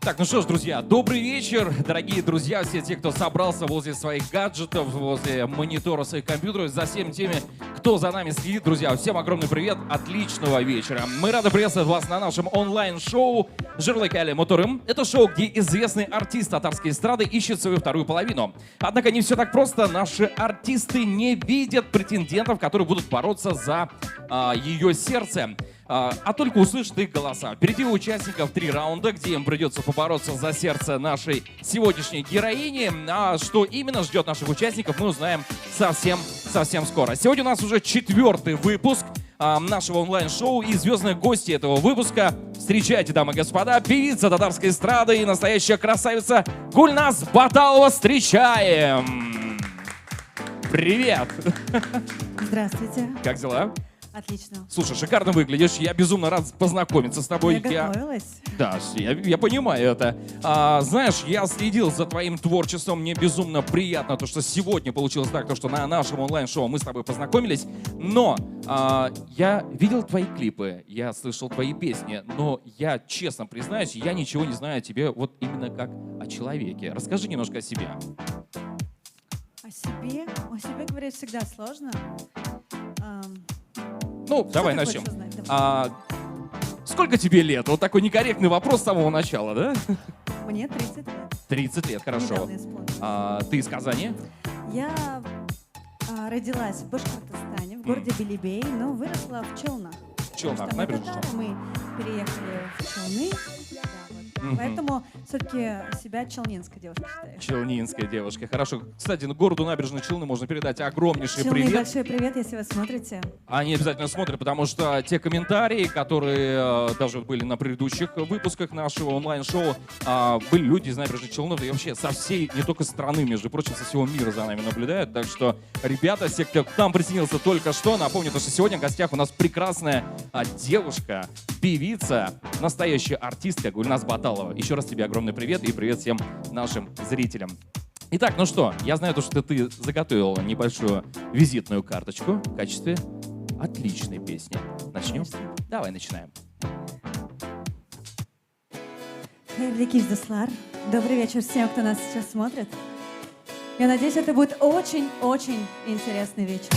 Так, ну что ж, друзья, добрый вечер, дорогие друзья, все те, кто собрался возле своих гаджетов, возле монитора своих компьютеров, за всеми теми, кто за нами следит, друзья, всем огромный привет, отличного вечера. Мы рады приветствовать вас на нашем онлайн-шоу «Жырлыкали Моторым». Это шоу, где известный артист татарской эстрады ищет свою вторую половину. Однако не все так просто, наши артисты не видят претендентов, которые будут бороться за ее сердце. А только услышат их голоса. Впереди у участников 3 раунда, где им придется побороться за сердце нашей сегодняшней героини. А что именно ждет наших участников, мы узнаем совсем скоро. Сегодня у нас уже 4-й выпуск нашего онлайн-шоу, и звездные гости этого выпуска. Встречайте, дамы и господа, певица татарской эстрады и настоящая красавица Гульназ Баталова. Встречаем! Привет! Здравствуйте. Как дела? Отлично. Слушай, шикарно выглядишь. Я безумно рад познакомиться с тобой. Я готовилась. Да, я понимаю это. Знаешь, я следил за твоим творчеством. Мне безумно приятно, то, что сегодня получилось так, то, что на нашем онлайн-шоу мы с тобой познакомились. Но я видел твои клипы, я слышал твои песни, но я честно признаюсь, я ничего не знаю о тебе вот именно как о человеке. Расскажи немножко о себе. О себе говорить всегда сложно. Ну, давай начнем. Сколько тебе лет? Вот такой некорректный вопрос с самого начала, да? Мне 30 лет. 30 лет, хорошо. Ты из Казани? Я родилась в Башкортостане, в городе Белебей, но выросла в Челнах. В Челнах, мы переехали в Челны. Поэтому все-таки себя челнинской девушкой считаю. Челнинская девушка. Хорошо. Кстати, городу Набережные Челны можно передать огромнейший привет. Большой привет, если вы смотрите. Они обязательно смотрят, потому что те комментарии, которые даже были на предыдущих выпусках нашего онлайн-шоу, были люди из Набережных Челнов и вообще со всей, не только страны, между прочим, со всего мира за нами наблюдают. Так что, ребята, все, кто к нам присоединился только что, напомню, что сегодня в гостях у нас прекрасная девушка, певица, настоящая артистка Гульназ Баталова. Еще раз тебе огромный привет и привет всем нашим зрителям. Итак, ну что, я знаю, что ты заготовила небольшую визитную карточку в качестве отличной песни. Начнем? Давай начинаем. Добрый вечер всем, кто нас сейчас смотрит. Я надеюсь, это будет очень-очень интересный вечер.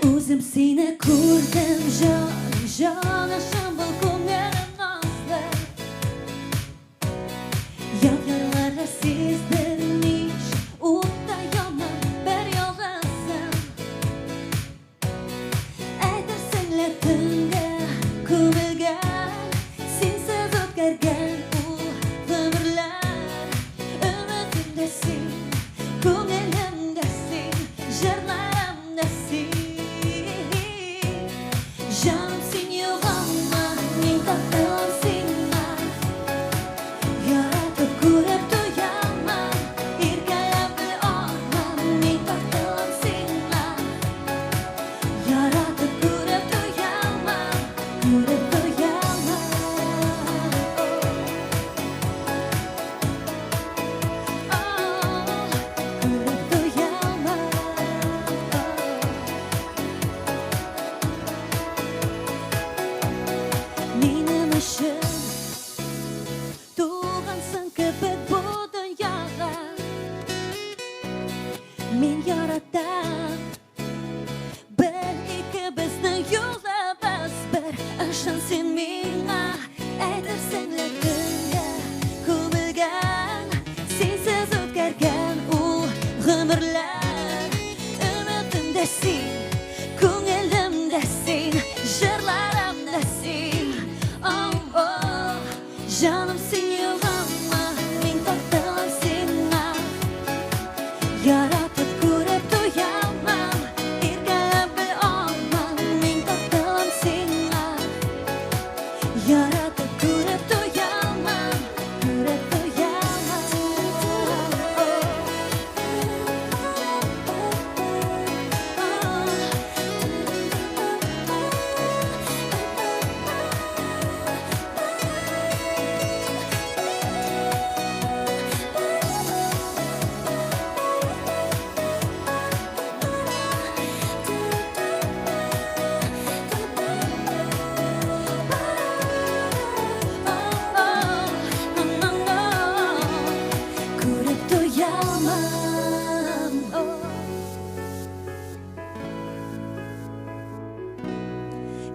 Өзім сені көрдім, жанашым бұл көңілім назды. Yollarla sizdirmiş, uttayamam bir yollasın. Aytırsınlar tunga, ko'milgan, sensiz o'tkargan u ömürler. Ümitimdesin, ko'nglimdesin, jırlarımdesin. Canım sen yuvalma, men tahtım senman. Yaratıp görüp duyaman, erkalamni olmam, men tahtım senman. Yaratıp görüp duyaman, görüp duyaman. Görüp duyaman.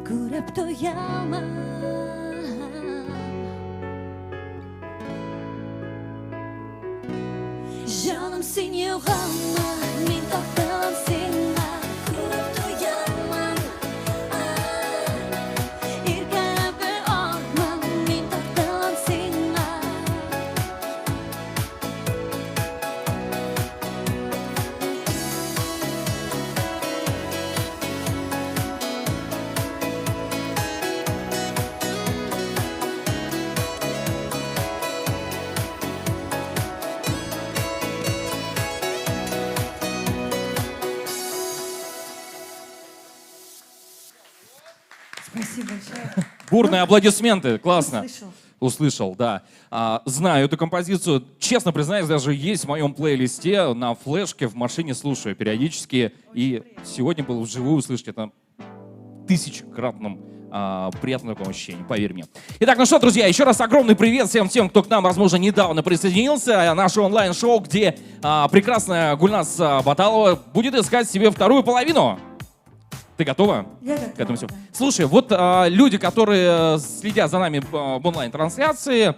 kurebtoyaman. Canım seni yoğama, min tahtalan sinna, kurebtoyaman. Irkebe olman, min tahtalan sinna. Спасибо большое. Бурные аплодисменты, классно. Услышал. Услышал, да. Знаю эту композицию. Честно признаюсь, даже есть в моем плейлисте на флешке в машине, слушаю периодически. И сегодня был вживую услышать это тысячекратным приятным такое ощущение, поверь мне. Итак, ну что, друзья, еще раз огромный привет всем тем, кто к нам, возможно, недавно присоединился. Наше онлайн-шоу, где прекрасная Гульназ Баталова будет искать себе вторую половину. Ты готова? Я готова, К этому всему? да. Слушай, вот люди, которые следят за нами в онлайн-трансляции,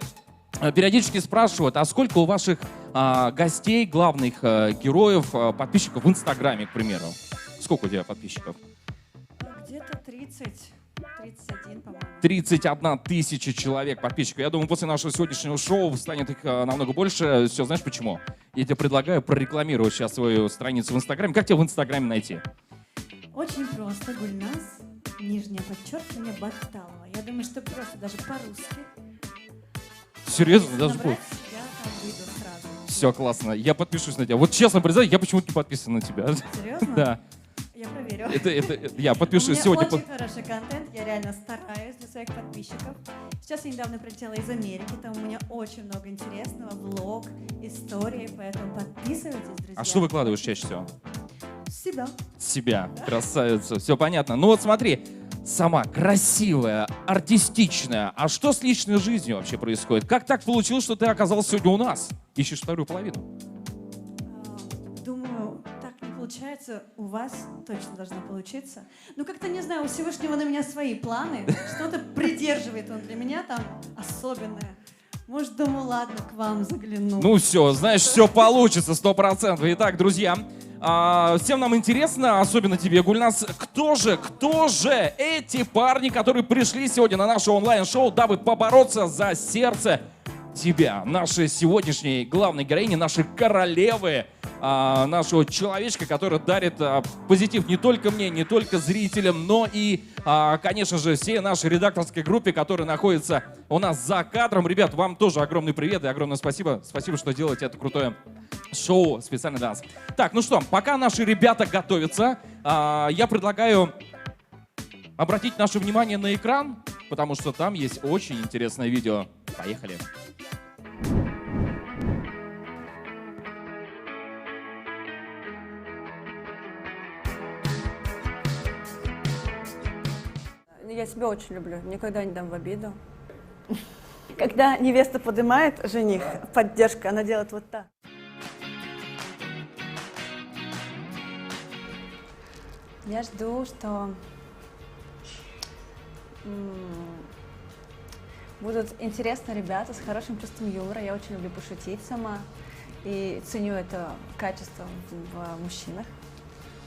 периодически спрашивают, а сколько у ваших гостей, главных героев, подписчиков в Инстаграме, к примеру? Сколько у тебя подписчиков? Где-то 30, 31, по-моему. 31 тысяча человек подписчиков. Я думаю, после нашего сегодняшнего шоу станет их намного больше. Все, знаешь почему? Я тебе предлагаю прорекламировать сейчас свою страницу в Инстаграме. Как тебя в Инстаграме найти? Очень просто. Гульназ, нижнее подчеркивание, Баталова. Я думаю, что просто даже по-русски. Серьезно? Если Даже набрать, будет? я там выйду сразу. Все, классно. Я подпишусь на тебя. Вот честно признаюсь, я почему-то не подписан на тебя. Серьезно? Да. Я проверю. Я У подпишусь меня сегодня. очень хороший контент, я реально стараюсь для своих подписчиков. Сейчас я недавно прилетела из Америки, там у меня очень много интересного, влог, истории, поэтому подписывайтесь, друзья. А что выкладываешь чаще всего? Себя. Себя. Красавица. Все понятно. Ну вот смотри, сама красивая, артистичная. А что с личной жизнью вообще происходит? Как так получилось, что ты оказался сегодня у нас? Ищешь вторую половину? Думаю, так не получается, у вас точно должно получиться. Ну как-то, не знаю, у Всевышнего на меня свои планы, что-то придерживает он для меня там особенное. Может, думаю, ладно, к вам загляну. Ну все, знаешь, все получится 100%. Итак, друзья, всем нам интересно, особенно тебе, Гульназ, кто же эти парни, которые пришли сегодня на наше онлайн-шоу, дабы побороться за сердце тебя, нашей сегодняшней главной героини, нашей королевы, нашего человечка, который дарит позитив не только мне, не только зрителям, но и, конечно же, всей нашей редакторской группе, которая находится у нас за кадром. Ребят, вам тоже огромный привет и огромное спасибо. Спасибо, что делаете это крутое шоу специально для нас. Так, ну что, пока наши ребята готовятся, я предлагаю обратить наше внимание на экран, потому что там есть очень интересное видео. Поехали. Я себя очень люблю, никогда не дам в обиду. Когда невеста поднимает жених, поддержка, она делает вот так. Я жду, что будут интересные ребята с хорошим чувством юмора. Я очень люблю пошутить сама и ценю это качество в мужчинах.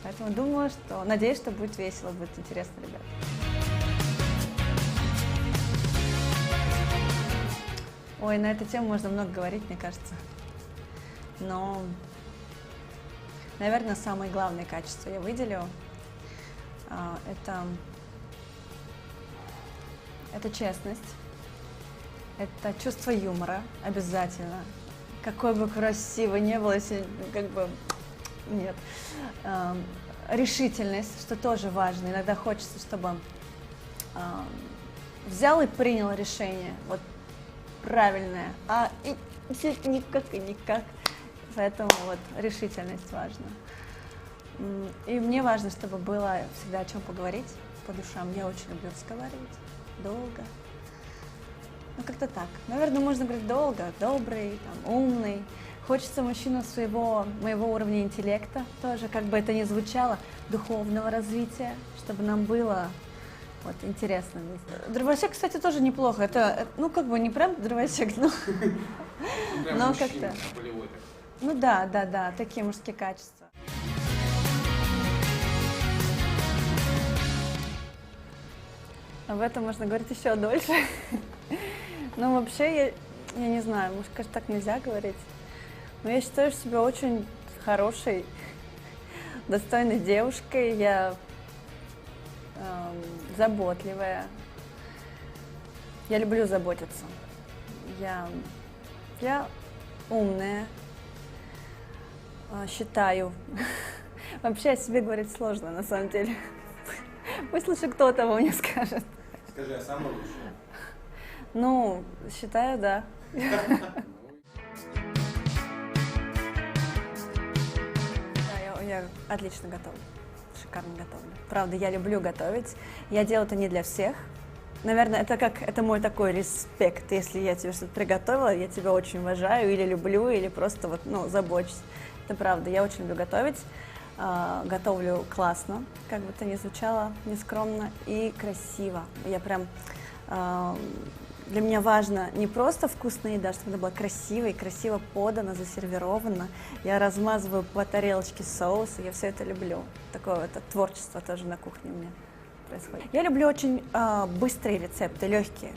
Поэтому думаю, что надеюсь, что будет весело, будет интересно, ребята. Ой, на эту тему можно много говорить, мне кажется. Но, наверное, самые главные качества я выделю. Это честность, это чувство юмора обязательно. Какой бы красивой не было, если как бы нет. Решительность, что тоже важно. Иногда хочется, чтобы взял и принял решение. Вот правильное, а никак и никак. Поэтому вот решительность важна. И мне важно, чтобы было всегда о чем поговорить по душам. Я очень люблю разговаривать долго. Ну, как-то так. Наверное, можно говорить долго, добрый, там, умный. Хочется мужчину моего уровня интеллекта тоже, как бы это ни звучало, духовного развития, чтобы нам было Вот, интересно. Дровосек, кстати, тоже неплохо. Это, ну, как бы не прям дровосек, но, но как-то... Ну да, такие мужские качества. Об этом можно говорить еще дольше. Но вообще, я не знаю, может, конечно, так нельзя говорить. Но я считаю себя очень хорошей, достойной девушкой. Я заботливая. Я люблю заботиться. Я умная. Считаю. Вообще о себе говорить сложно, на самом деле. Пусть лучше кто-то мне скажет. Скажи, а самое лучшее? Ну, считаю, да. Я отлично готовлю, шикарно готовлю. Правда, я люблю готовить. Я делаю это не для всех. Наверное, это мой такой респект. Если я тебе что-то приготовила, я тебя очень уважаю, или люблю, или просто вот, ну, забочусь. Это правда, я очень люблю готовить. Готовлю классно, как бы то ни звучало, нескромно и красиво. Я прям... Для меня важно не просто вкусная еда, чтобы она была красивой, красиво подана, засервирована. Я размазываю по тарелочке соус, и я все это люблю. Такое вот творчество тоже на кухне у меня происходит. Я люблю очень быстрые рецепты, легкие.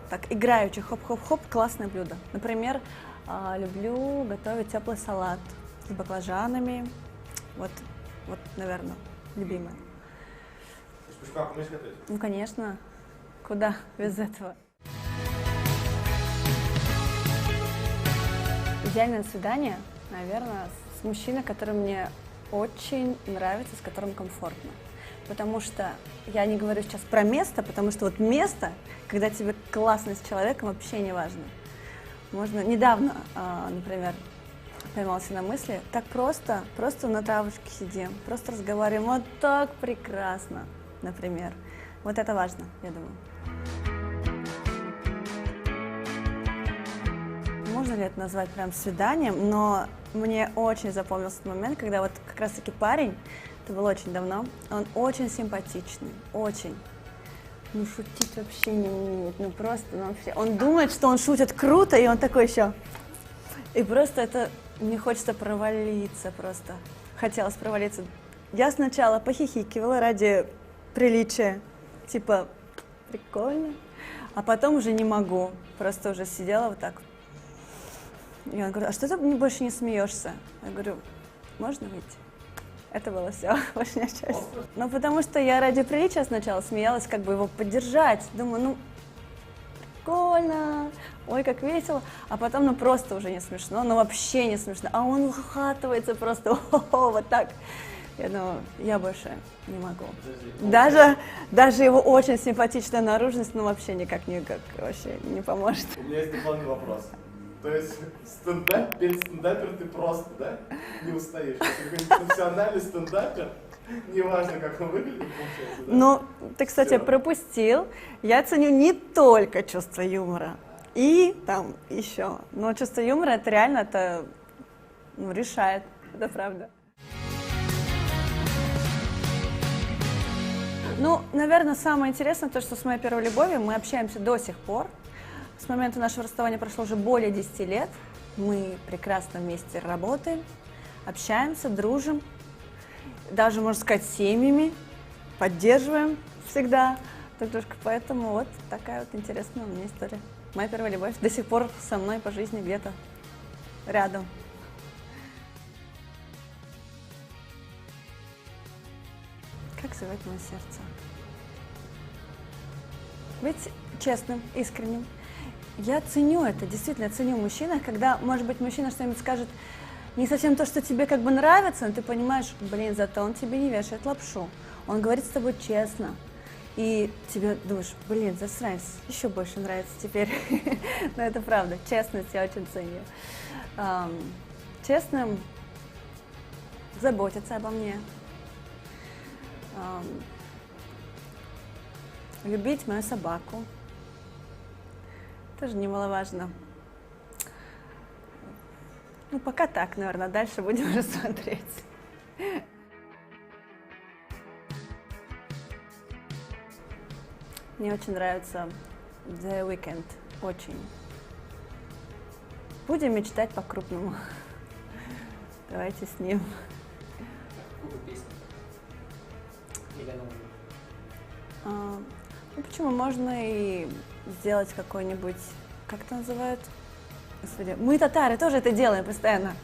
Так, играючи, хоп-хоп-хоп, классное блюдо. Например, люблю готовить теплый салат с баклажанами. Вот, наверное, любимое. Шпушках умеешь готовить? Ну, конечно. Куда без этого? Идеальное свидание, наверное, с мужчиной, который мне очень нравится, с которым комфортно. Потому что я не говорю сейчас про место, потому что вот место, когда тебе классно с человеком, вообще не важно. Можно недавно, например, поймался на мысли, так просто на травушке сидим, просто разговариваем, вот так прекрасно, например. Вот это важно, я думаю. Можно ли это назвать прям свиданием, но мне очень запомнился тот момент, когда вот как раз-таки парень, это было очень давно, он очень симпатичный, очень. Ну, шутить вообще не умеет, ну просто, ну вообще. Он думает, что он шутит круто, и он такой еще. И просто это, мне хочется провалиться просто. Хотелось провалиться. Я сначала похихикивала ради приличия, типа, прикольно, а потом уже не могу, просто уже сидела вот так. И он говорит, а что ты больше не смеешься? Я говорю, можно выйти? Это было все, больше не общаюсь. Ну, потому что я ради приличия сначала смеялась, как бы его поддержать. Думаю, ну, прикольно, ой, как весело. А потом, ну, просто уже не смешно, ну, вообще не смешно. А он ухатывается просто, вот так. Я думаю, я больше не могу. Даже его очень симпатичная наружность, ну, вообще никак вообще не поможет. У меня есть дополнительный вопрос. То есть перед стендапером ты просто, да, не устаешь? Если какой-нибудь профессиональный стендапер, неважно, как он выглядит, получается, да? Ну, ты, кстати, пропустил. Я ценю не только чувство юмора, и там еще. Но чувство юмора, это реально, это, ну, решает, это правда. Ну, наверное, самое интересное, то, что с моей первой любовью мы общаемся до сих пор. С момента нашего расставания прошло уже более 10 лет. Мы прекрасно вместе работаем, общаемся, дружим. Даже, можно сказать, семьями. Поддерживаем всегда друг дружку. Поэтому вот такая вот интересная у меня история. Моя первая любовь до сих пор со мной по жизни где-то рядом. Как завоевать мое сердце? Быть честным, искренним. Я ценю это, действительно ценю в мужчинах, когда, может быть, мужчина что-нибудь скажет не совсем то, что тебе как бы нравится, но ты понимаешь, блин, зато он тебе не вешает лапшу. Он говорит с тобой честно. И тебе думаешь, блин, засранец, еще больше нравится теперь. Но это правда, честность я очень ценю. Честным заботиться обо мне. Любить мою собаку. Тоже немаловажно. Ну, пока так, наверное, дальше будем уже смотреть. Мне очень нравится The Weeknd. Очень. Будем мечтать по-крупному. Давайте с ним. Какую песню? Или она Ну почему? Можно и сделать какой-нибудь, как это называют? Господи, мы, татары, тоже это делаем постоянно.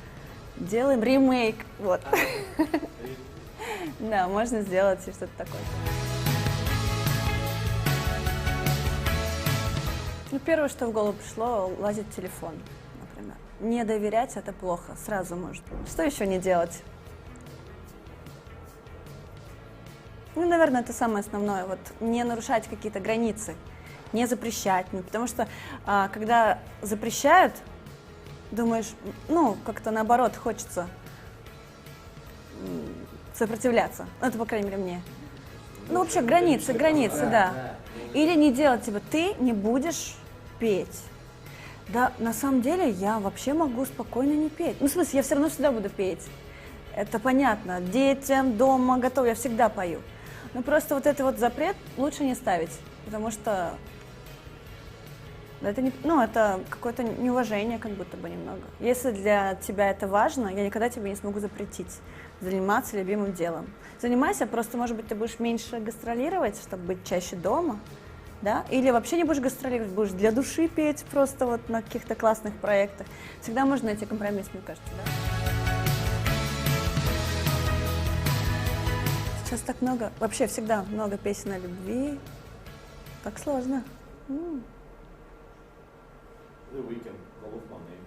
Делаем ремейк, вот. Да, можно сделать что-то такое. Ну, первое, что в голову пришло, лазить в телефон, например. Не доверять — это плохо, сразу может. Что еще не делать? Ну, наверное, это самое основное. Вот не нарушать какие-то границы, не запрещать. Потому что, когда запрещают, думаешь, ну, как-то наоборот, хочется сопротивляться. Ну, это, по крайней мере, мне. Ну, вообще, границы, да. Или не делать, типа, ты не будешь петь. Да, на самом деле, я вообще могу спокойно не петь. Ну, в смысле, я все равно всегда буду петь. Это понятно. Детям, дома, готов, я всегда пою. Ну, просто вот этот вот запрет лучше не ставить, потому что это, не, ну, это какое-то неуважение как будто бы немного. Если для тебя это важно, я никогда тебе не смогу запретить заниматься любимым делом. Занимайся, просто, может быть, ты будешь меньше гастролировать, чтобы быть чаще дома, да? Или вообще не будешь гастролировать, будешь для души петь просто вот на каких-то классных проектах. Всегда можно найти компромисс, мне кажется, да? Сейчас так много, вообще всегда много песен о любви. Так сложно. The Weeknd, Call of Money.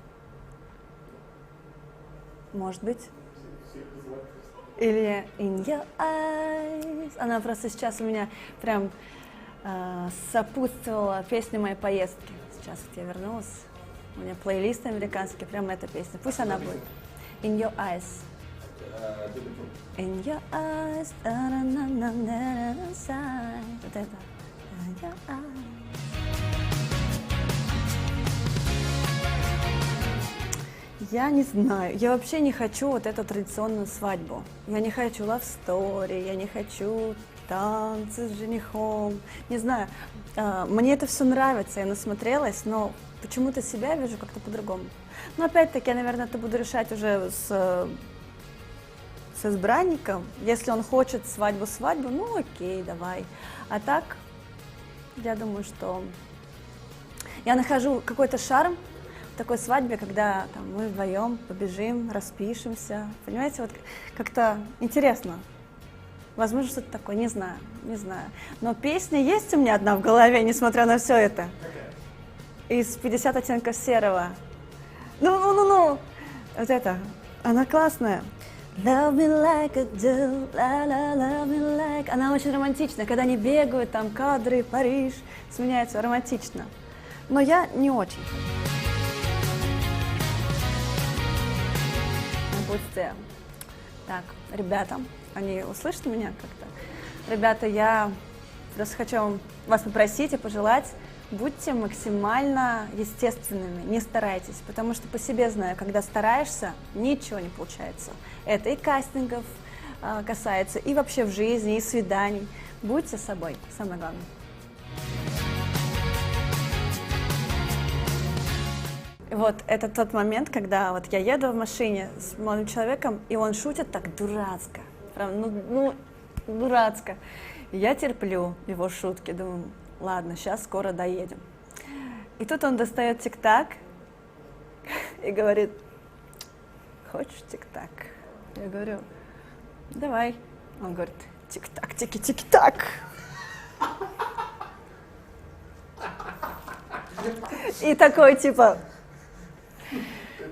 Может быть. Все их называют просто. Или In Your Eyes. Она просто сейчас у меня прям сопутствовала песне моей поездки. Сейчас вот я вернулась. У меня плейлист американский, прям эта песня. Пусть она будет. In Your Eyes. In your eyes, вот это. In your eyes. Я не знаю, я вообще не хочу вот эту традиционную свадьбу. Я не хочу love story, я не хочу танцы с женихом. Не знаю, мне это все нравится, я насмотрелась, но почему-то себя вижу как-то по-другому. Но опять-таки, я, наверное, это буду решать уже с избранником. Если он хочет свадьбу, ну окей, давай. А так, я думаю, что я нахожу какой-то шарм в такой свадьбе, когда там, мы вдвоем побежим, распишемся. Понимаете, вот как-то интересно. Возможно, что-то такое, не знаю. Но песня есть у меня одна в голове, несмотря на все это. Из 50 оттенков серого. Ну. Вот это. Она классная. Love me like I do, la la love me like. Она очень романтичная, когда они бегают, там кадры, Париж, сменяются, романтично. Но я не очень. Будьте. Так, ребята, они услышат меня как-то? Ребята, я просто хочу вас попросить и пожелать, будьте максимально естественными, не старайтесь, потому что по себе знаю, когда стараешься, ничего не получается. Это и кастингов касается, и вообще в жизни, и свиданий. Будьте собой, самое главное. Вот это тот момент, когда вот я еду в машине с молодым человеком, и он шутит так дурацко, прям, ну дурацко. Я терплю его шутки, думаю, ладно, сейчас скоро доедем. И тут он достает тик-так и говорит, хочешь тик-так? Я говорю, давай. Он говорит, тик-так, тики-тик-так. И такой, типа...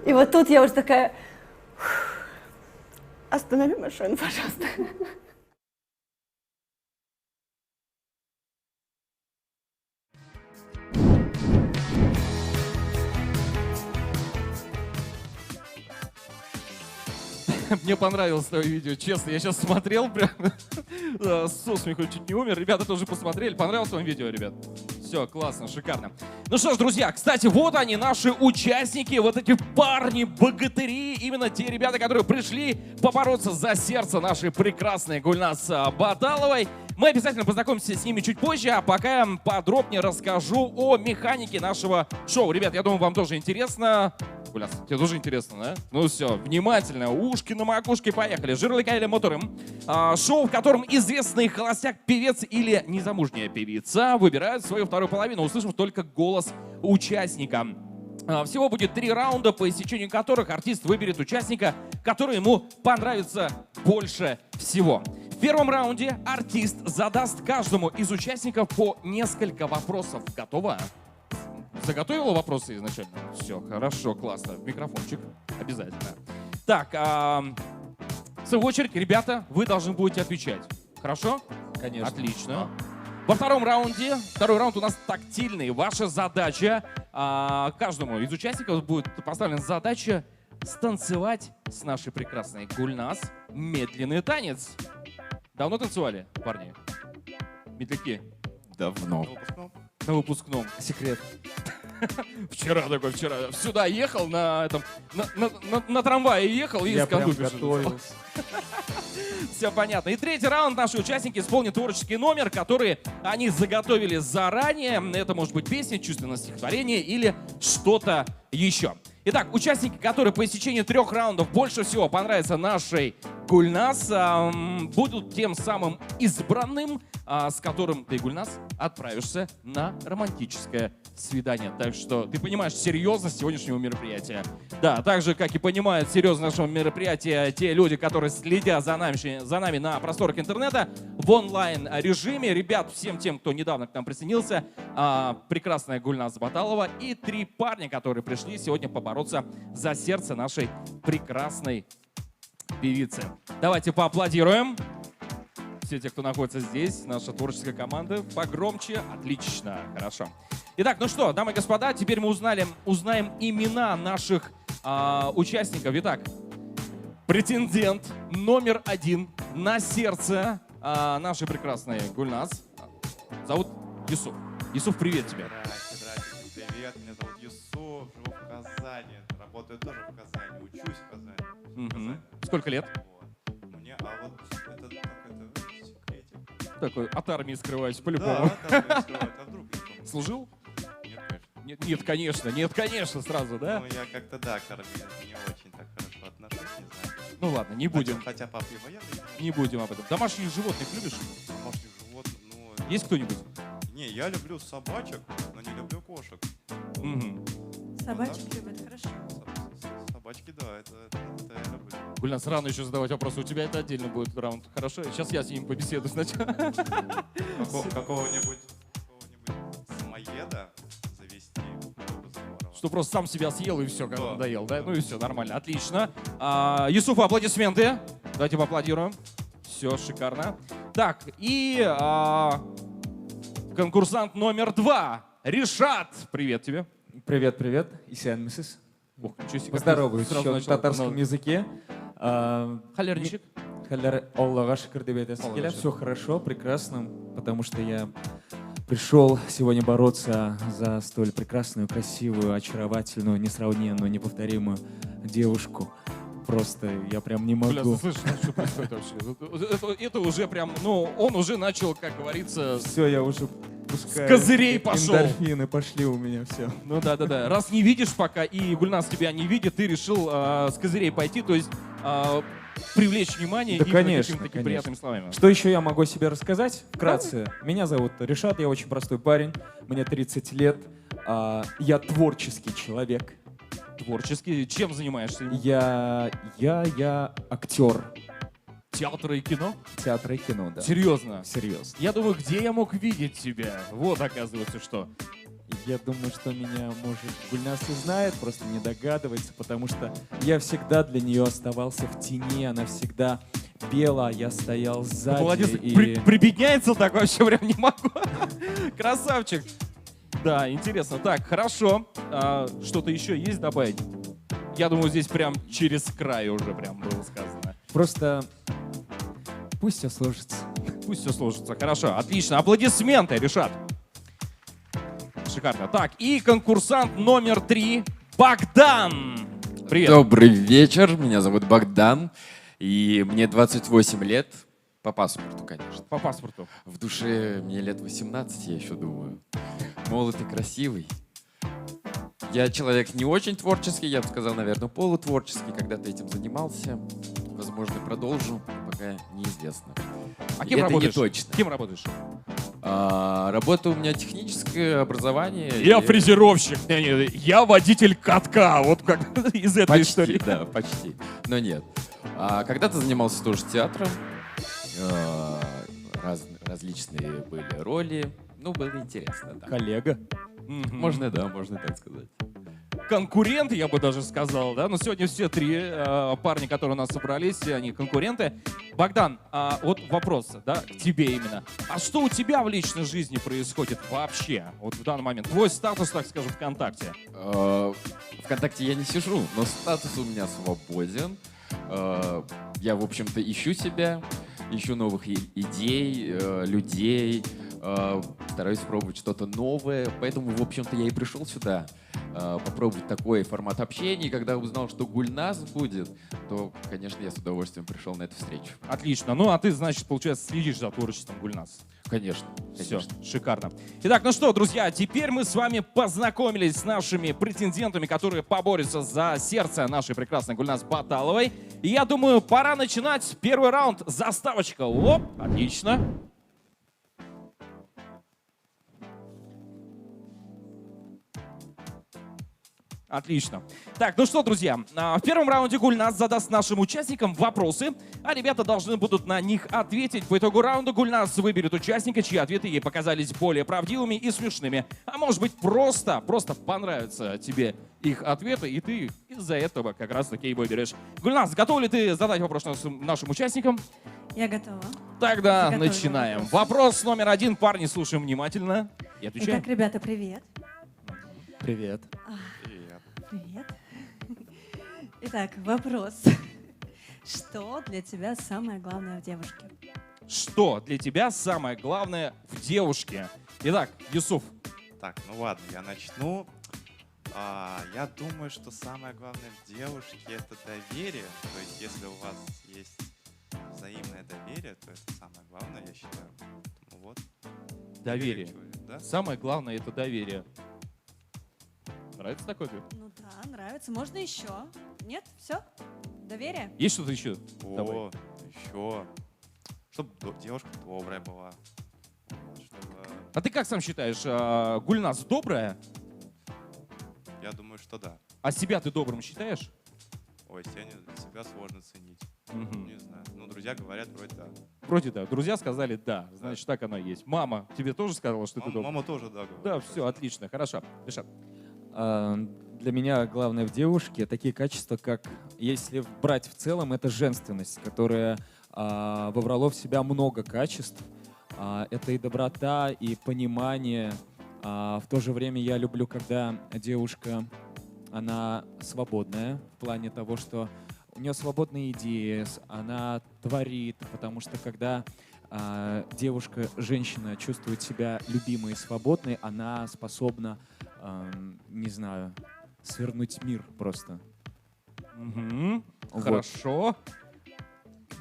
И вот тут я уже такая, останови машину, пожалуйста. Мне понравилось твое видео, честно. Я сейчас смотрел прям со смеху чуть не умер. Ребята тоже посмотрели. Понравилось вам видео, ребят? Все, классно, шикарно. Ну что ж, друзья, кстати, вот они, наши участники, вот эти парни-богатыри, именно те ребята, которые пришли побороться за сердце нашей прекрасной Гульназ Баталовой. Мы обязательно познакомимся с ними чуть позже, а пока я подробнее расскажу о механике нашего шоу. Ребят, я думаю, вам тоже интересно. Гуляс, тебе тоже интересно, да? Ну все, внимательно, ушки на макушке, поехали. Жирлика или моторым. Шоу, в котором известный холостяк, певец или незамужняя певица выбирают свою вторую половину, услышав только голос участника. Всего будет 3 раунда, по истечению которых артист выберет участника, который ему понравится больше всего. В первом раунде артист задаст каждому из участников по несколько вопросов. Готово? Заготовила вопросы изначально? Все, хорошо, классно. Микрофончик обязательно. Так, в свою очередь, ребята, вы должны будете отвечать. Хорошо? Конечно. Отлично. Во втором раунде, второй раунд у нас тактильный. Ваша задача, каждому из участников будет поставлена задача станцевать с нашей прекрасной Гульназ медленный танец. Давно танцевали, парни? Медляки? Давно. На выпускном. Секрет. Вчера сюда ехал на трамвае ехал и Я из конду прям готовился. Все понятно. И третий раунд. Наши участники исполнят творческий номер, который они заготовили заранее. Это может быть песня, чувственное стихотворение или что-то еще. Итак, участники, которые по истечении 3 раундов больше всего понравятся нашей Гульназ, будут тем самым избранным, с которым ты, Гульназ, отправишься на романтическое свидание. Так что ты понимаешь серьезность сегодняшнего мероприятия. Да, так же, как и понимают серьезность нашего мероприятия те люди, которые следят за нами на просторах интернета в онлайн-режиме. Ребят, всем тем, кто недавно к нам присоединился, прекрасная Гульназ Баталова и 3 парня, которые пришли сегодня побороться за сердце нашей прекрасной певицы. Давайте поаплодируем. Все те, кто находится здесь, наша творческая команда. Погромче. Отлично. Хорошо. Итак, ну что, дамы и господа, теперь мы узнаем имена наших участников. Итак, претендент номер 1 на сердце нашей прекрасной Гульназ зовут Юсуф. Юсуф, привет тебе. Здравствуйте, привет. Меня зовут Юсуф, живу в Казани. Работаю тоже в Казани, учусь в Казани. Мгм. Сколько лет? Вот. Мне, вот это секретик. Такой от армии скрываюсь по-любому. Да, там скрывают. А вдруг никому? Служил? Нет, конечно. Нет, конечно, сразу, да? Ну, я как-то, да, к армии не очень так хорошо отношусь, не знаю. Ну ладно, не будем. Хотя папа и военный. Не будем об этом. Домашних животных любишь? Домашних животных, ну... Есть кто-нибудь? Не, я люблю собачек, но не люблю кошек. Мгм. Собачек любят, хорошо. Собачки, да, это я люблю. Гульназ, рано еще задавать вопросы. У тебя это отдельно будет раунд. Хорошо? Сейчас я с ним побеседую сначала. Какого-нибудь самоеда завести было бы здорово. Что просто сам себя съел и все, как Да. надоел, да? Ну и все, нормально, отлично. Юсуфу аплодисменты. Давайте поаплодируем. Все, шикарно. Так, и конкурсант номер 2. Решат. Привет тебе. Привет, привет. Исян Мисис. Ох, ничего себе. Поздороваюсь Сразу еще на начал. татарском языке. Халерничек. Аллаха шикр деп айтасыз Аллаха келеді. шүкір. Все хорошо, прекрасно, потому что я пришел сегодня бороться за столь прекрасную, красивую, очаровательную, несравненную, неповторимую девушку. Просто я прям не Бля, могу. ты слышишь, что происходит вообще? Это уже прям, ну, он уже начал, как говорится, Все, я уже пускаю. с козырей пошел. Эндорфины пошли у меня, все. Ну да. Раз не видишь пока, и Гульназ тебя не видит, ты решил с козырей пойти, то есть привлечь внимание Да, и конечно, какими-то такими конечно. приятными словами. Что еще я могу о себе рассказать? Вкратце. Меня зовут Решат, я очень простой парень, мне 30 лет, я творческий человек. Творчески. Чем занимаешься? Я актер Театра и кино? театра и кино, да. Серьезно? Серьезно. Я думаю, где я мог видеть тебя? Вот, оказывается, что. Я думаю, что меня, может, Гульназ и знает, просто не догадывается, потому что я всегда для нее оставался в тени, она всегда пела, я стоял сзади. Молодец. И... Прибедняется так вообще прям не могу. Красавчик. Да, интересно. Так, хорошо. Что-то еще есть добавить? Я думаю, здесь прям через край уже прям было сказано. Просто пусть все сложится. Пусть все сложится. Хорошо, отлично. Аплодисменты, Решат. Шикарно. Так, и конкурсант номер 3 Богдан. Привет. Добрый вечер, меня зовут Богдан, и мне 28 лет. По паспорту, конечно. По паспорту. В душе мне лет 18, я еще думаю. Молод и красивый. Я человек не очень творческий, я бы сказал, наверное, полутворческий. Когда-то этим занимался. Возможно, продолжу, пока неизвестно. А кем Это работаешь? не точно. Кем работаешь? Работа у меня техническое образование. Я и- фрезеровщик. Не, я водитель катка. Вот как из этой Почти, истории. да, почти. Но нет. Когда-то занимался тоже театром. Различные были роли. Ну, было интересно, да. Коллега. Мгм. Можно, да, можно так сказать. Конкуренты, я бы даже сказал, да? Но сегодня все три парня, которые у нас собрались, все они конкуренты. Богдан, вот вопрос, да, к тебе именно. А что у тебя в личной жизни происходит вообще, вот в данный момент? Твой статус, так скажем, ВКонтакте. ВКонтакте я не сижу, но статус у меня свободен. Я, в общем-то, ищу себя, ищу новых идей, людей, стараюсь пробовать что-то новое. Поэтому, в общем-то, я и пришел сюда попробовать такой формат общения. И когда узнал, что Гульназ будет, то, конечно, я с удовольствием пришел на эту встречу. Отлично. Ну, а ты, значит, получается, следишь за творчеством Гульназ. Конечно. Все, конечно. шикарно. Итак, ну что, друзья, теперь мы с вами познакомились с нашими претендентами, которые поборются за сердце нашей прекрасной Гульназ Баталовой. И я думаю, пора начинать первый раунд. Заставочка. Оп, отлично. Отлично. Так, ну что, друзья, в первом раунде Гульназ задаст нашим участникам вопросы, а ребята должны будут на них ответить. По итогу раунда Гульназ выберет участника, чьи ответы ей показались более правдивыми и смешными. А может быть, просто понравятся тебе их ответы, и ты из-за этого как раз-таки и выберешь. Гульназ, готов ли ты задать вопрос нашим участникам? Я готова. Тогда Заготовила начинаем. вопрос. Вопрос номер один. Парни, слушаем внимательно и отвечаем. Итак, ребята, привет. Привет. Привет. Привет. Итак, вопрос. Что для тебя самое главное в девушке? Что для тебя самое главное в девушке? Итак, Юсуф. Так, ну ладно, я начну. Я думаю, что самое главное в девушке — это доверие. То есть, если у вас есть взаимное доверие, то это самое главное, я считаю. Ну вот. Доверие. Человек, да? Самое главное — это доверие. Нравится такой ответ? Ну да, нравится. Можно еще? Нет? Все? Доверие? Есть что-то еще? Давай. О, еще. Чтобы девушка добрая была. Вот, чтобы... А ты как сам считаешь, Гульназ добрая? Я думаю, что да. А себя ты добрым считаешь? Ой, себя сложно ценить. Мгм. Не знаю. Ну, друзья говорят, вроде да. Вроде да. Друзья сказали да. Значит, так оно и есть. Мама тебе тоже сказала, что ты добрый? Мама тоже да говорит. Да, все, отлично, хорошо. Решат. Для меня главное в девушке такие качества, как, если брать в целом, это женственность, которая вобрала в себя много качеств. Это и доброта, и понимание. В то же время я люблю, когда девушка, она свободная в плане того, что у нее свободные идеи, она творит, потому что когда девушка, женщина чувствует себя любимой и свободной, она способна, не знаю, свернуть мир просто. Мгм. Вот. Хорошо.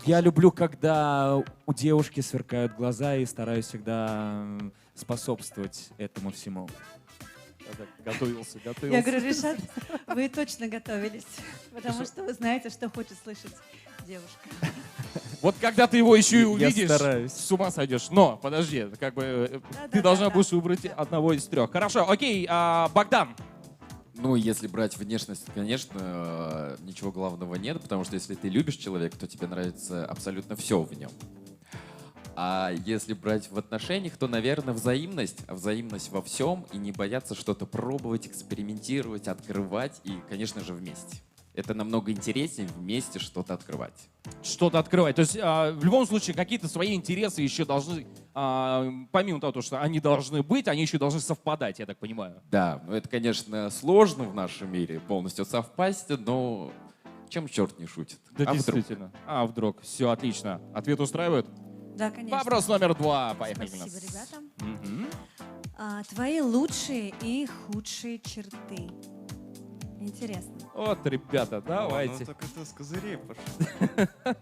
Я люблю, когда у девушки сверкают глаза, и стараюсь всегда способствовать этому всему. Готовился. Я говорю, Решат, вы точно готовились, потому что вы знаете, что хочет слышать девушка. Вот когда ты его еще и Я увидишь, стараюсь. с ума сойдешь. Но, подожди, как бы ты должна будешь выбрать одного из трех. Хорошо, окей, Богдан. Ну, если брать внешность, конечно, ничего главного нет, потому что если ты любишь человека, то тебе нравится абсолютно все в нем. А если брать в отношениях, то, наверное, взаимность. Взаимность во всем и не бояться что-то пробовать, экспериментировать, открывать и, конечно же, вместе. Это намного интереснее вместе что-то открывать. Что-то открывать. То есть в любом случае какие-то свои интересы еще должны, помимо того, что они должны быть, они еще должны совпадать, я так понимаю. Да, ну это, конечно, сложно в нашем мире полностью совпасть, но чем черт не шутит? Да, А вдруг? действительно. А вдруг? Все, отлично. Ответ устраивает? Да, конечно. Вопрос номер 2. Поехали. Спасибо, ребята. Мгм. Твои лучшие и худшие черты. Интересно. Вот, ребята, давайте. Ну так это с козырей пошло.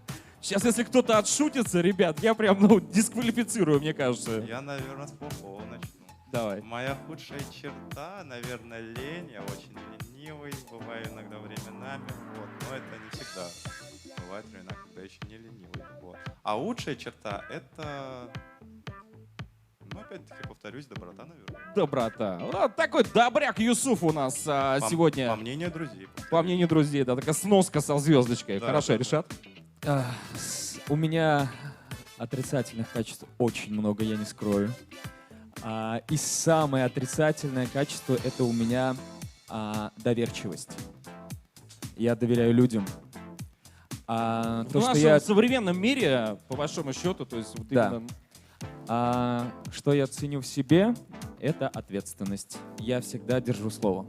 Сейчас, если кто-то отшутится, ребят, я прям, ну, дисквалифицирую, мне кажется. Я, наверное, с плохого начну. Давай. Моя худшая черта, наверное, лень. Я очень ленивый, бываю иногда временами, вот. Но это не всегда. Бывает времена, когда еще не ленивый, вот. А лучшая черта — это, ну, опять-таки, повторюсь, доброта, наверное. Доброта. Вот такой добряк Юсуф у нас сегодня. По мнению друзей. По мнению друзей, да, такая сноска со звездочкой. Да, Хорошо, да, да. Решат? У меня отрицательных качеств очень много, я не скрою. И самое отрицательное качество — это у меня доверчивость. Я доверяю людям. В нашем современном мире, по большому счету, то есть вот Да. именно... Что я ценю в себе, это ответственность. Я всегда держу слово.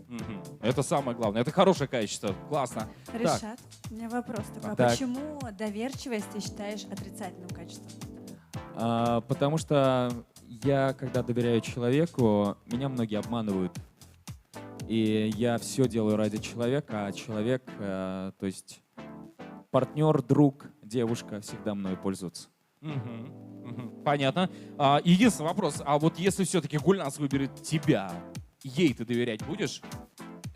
Мгм. Это самое главное. Это хорошее качество. Классно. Так. Решат, у меня вопрос такой. А Так. почему доверчивость ты считаешь отрицательным качеством? Потому что я, когда доверяю человеку, меня многие обманывают. И я все делаю ради человека, а человек, то есть партнер, друг, девушка всегда мною пользуются. Мгм. Мгм. Понятно. Единственный вопрос. А вот если все-таки Гульнас выберет тебя, ей ты доверять будешь?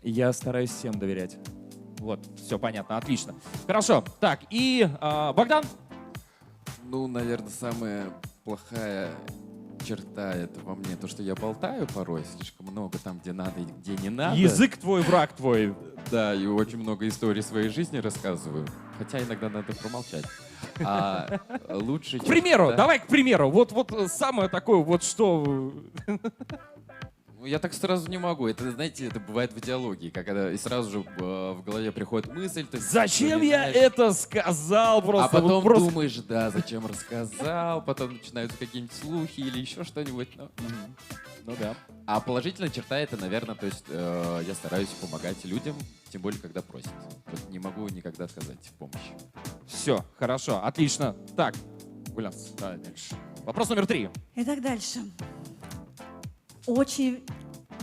Я стараюсь всем доверять. Вот, все понятно, отлично. Хорошо. Так, и Богдан? Ну, наверное, самая плохая черта это во мне то, что я болтаю порой слишком много там, где надо и где не надо. Язык твой, враг твой. Да, и очень много историй своей жизни рассказываю. Хотя иногда надо промолчать. А лучше... К примеру, давай к примеру. Вот самое такое, вот что... Ну, я так сразу не могу. Это, знаете, это бывает в диалоге, когда и сразу же в голове приходит мысль. Ты Зачем я вспоминаешь, это сказал? Просто, А потом вот просто... думаешь, да, зачем рассказал, потом начинаются какие-нибудь слухи или еще что-нибудь. Ну да. А положительная черта это, наверное, то есть я стараюсь помогать людям, тем более, когда просят. Вот не могу никогда отказать в помощи. Все, хорошо, отлично. Так, Гульнас, давай дальше. Вопрос номер 3. Итак, дальше. Очень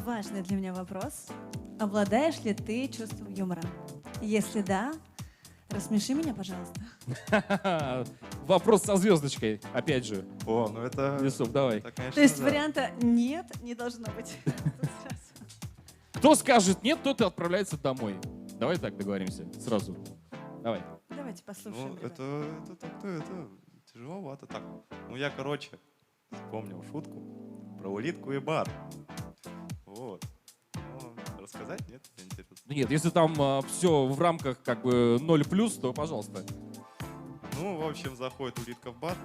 важный для меня вопрос. Обладаешь ли ты чувством юмора? Если да, рассмеши меня, пожалуйста. Вопрос со звездочкой, опять же. О, ну это... Юсуф, давай. это, конечно, То есть да. варианта нет не должно быть. Тут сразу. Кто скажет нет, тот и отправляется домой. Давай так договоримся сразу. Давай. Давайте послушаем. Ну, ребят. это тяжеловато так. Ну, я, короче, вспомнил шутку про улитку и бар. Вот. Ну, рассказать? Нет? Интересно. Нет, если там все в рамках как бы 0+, то пожалуйста. Ну, в общем, заходит улитка в бар,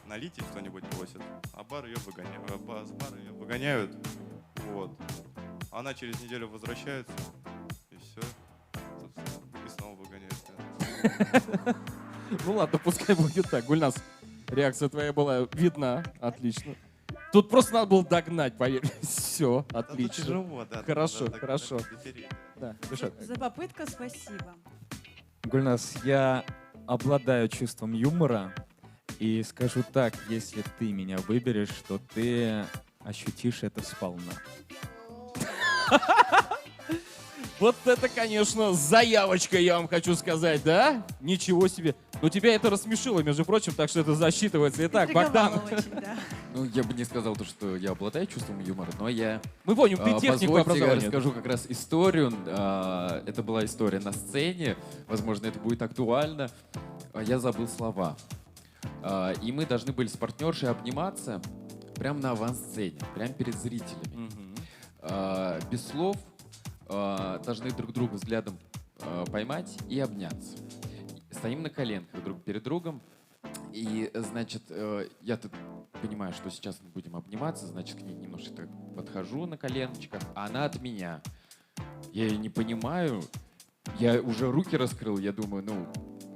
налить ей что-нибудь просит, а бар ее выгоняют. С бара ее выгоняют. Вот. Она через неделю возвращается, и все. И снова выгоняют. Ну ладно, пускай будет так. Гульнас, реакция твоя была видна. Отлично. Тут просто надо было догнать, поверь. Все, Это отлично. тяжело, да. Хорошо, надо хорошо. дотереть. Да, Решат. За попытку спасибо. Гульнас, я обладаю чувством юмора. И скажу так, если ты меня выберешь, то ты ощутишь это сполна. Вот это, конечно, заявочка, я вам хочу сказать, да? Ничего себе. Но тебя это рассмешило, между прочим, так что это засчитывается. Итак, Богдан. Интриговало очень, да. Ну, я бы не сказал то, что я обладаю чувством юмора, но я... Мы помним, ты технику Позвольте, я образования. расскажу как раз историю. Это была история на сцене. Возможно, это будет актуально. Я забыл слова. И мы должны были с партнершей обниматься прямо на авансцене, прямо перед зрителями. Мгм. Без слов должны друг друга взглядом поймать и обняться. Стоим на коленках друг перед другом. И, значит, я тут понимаю, что сейчас мы будем обниматься, значит, к ней немножко так подхожу на коленочках, а она от меня. Я ее не понимаю, я уже руки раскрыл, я думаю, ну,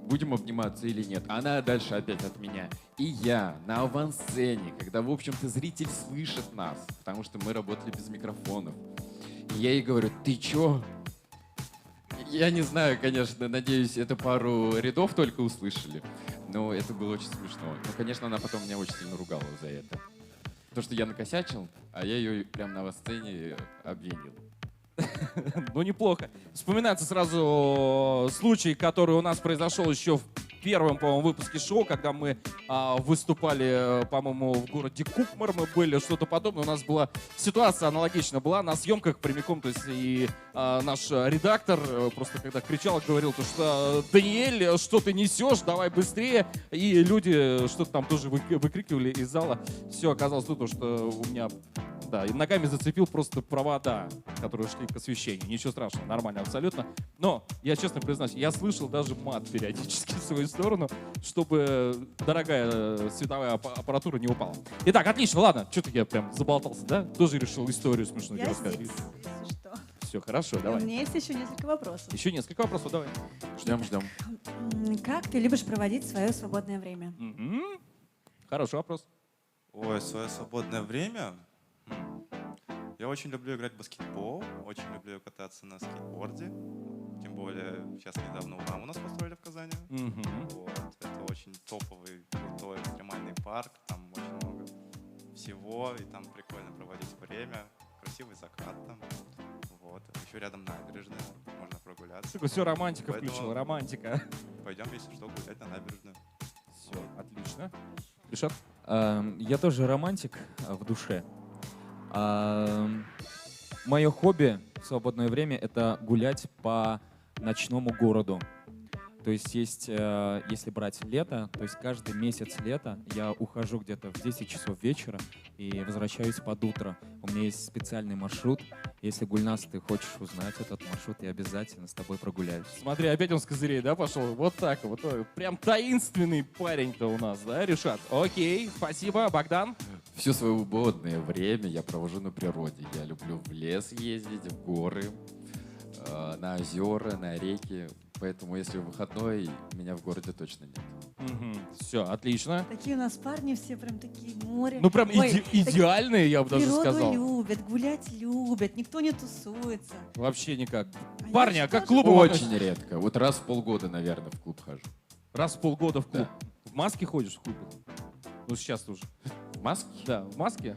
будем обниматься или нет. Она дальше опять от меня. И я на авансцене, когда, в общем-то, зритель слышит нас, потому что мы работали без микрофонов. И я ей говорю, ты чё? Я не знаю, конечно, надеюсь, это пару рядов только услышали. Но это было очень смешно. Ну, конечно, она потом меня очень сильно ругала за это. То, что я накосячил, а я ее прямо на сцене обвинил. Ну, неплохо. Вспоминается сразу случай, который у нас произошел еще в первом, по-моему, выпуске шоу, когда мы выступали, по-моему, в городе Кукмар, мы были, что-то подобное. У нас была ситуация аналогичная была на съемках прямиком, то есть и наш редактор просто когда кричал, говорил, то, что Даниэль, что ты несешь, давай быстрее. И люди что-то там тоже выкрикивали из зала. Все оказалось то, что у меня, да, и ногами зацепил просто провода, которые шли к освещению. Ничего страшного, нормально абсолютно. Но, я честно признаюсь, я слышал даже мат периодически в свою сторону, чтобы дорогая световая аппаратура не упала. Итак, отлично, ладно. Что-то я прям заболтался, да? Тоже решил историю смешную Я рассказать. здесь, если что. Все, хорошо, У давай. меня есть еще несколько вопросов. Еще несколько вопросов, давай. Ждем. Как ты любишь проводить свое свободное время? Мгм. Хороший вопрос. Ой, свое свободное время. Я очень люблю играть в баскетбол, очень люблю кататься на скейтборде. Тем более, сейчас недавно УРАМ у нас построили в Казани. Мгм. Вот. Это очень топовый, крутой, экстремальный парк. Там очень много всего, и там прикольно проводить время. Красивый закат там. Вот. Еще рядом набережная, можно прогуляться. Все, романтика Поэтому- включила, романтика. Пойдем, если что, гулять на набережную. Все, отлично. Решат? Я тоже романтик в душе. Мое хобби в свободное время — это гулять по ночному городу. То есть, если брать лето, то есть каждый месяц лета я ухожу где-то в 10 часов вечера и возвращаюсь под утро. У меня есть специальный маршрут. Если, Гульнас, ты хочешь узнать этот маршрут, я обязательно с тобой прогуляюсь. Смотри, опять он с козырей, да, пошел? Вот так вот. Прям таинственный парень-то у нас, да, Решат? Окей, спасибо. Богдан? Все свое свободное время я провожу на природе. Я люблю в лес ездить, в горы, на озера, на реки. Поэтому, если выходной, меня в городе точно нет. Все, отлично. Такие у нас парни все прям такие море. Ну, прям Ой, идеальные, я бы даже природу сказал. любят, гулять любят, никто не тусуется. Вообще никак. А Парни, я а как тоже- клубом относитесь? Очень редко. Вот раз в полгода, наверное, в клуб хожу. Раз в полгода в клуб. В маске ходишь в клуб? Ну, сейчас тоже. В маске? Да, в маске?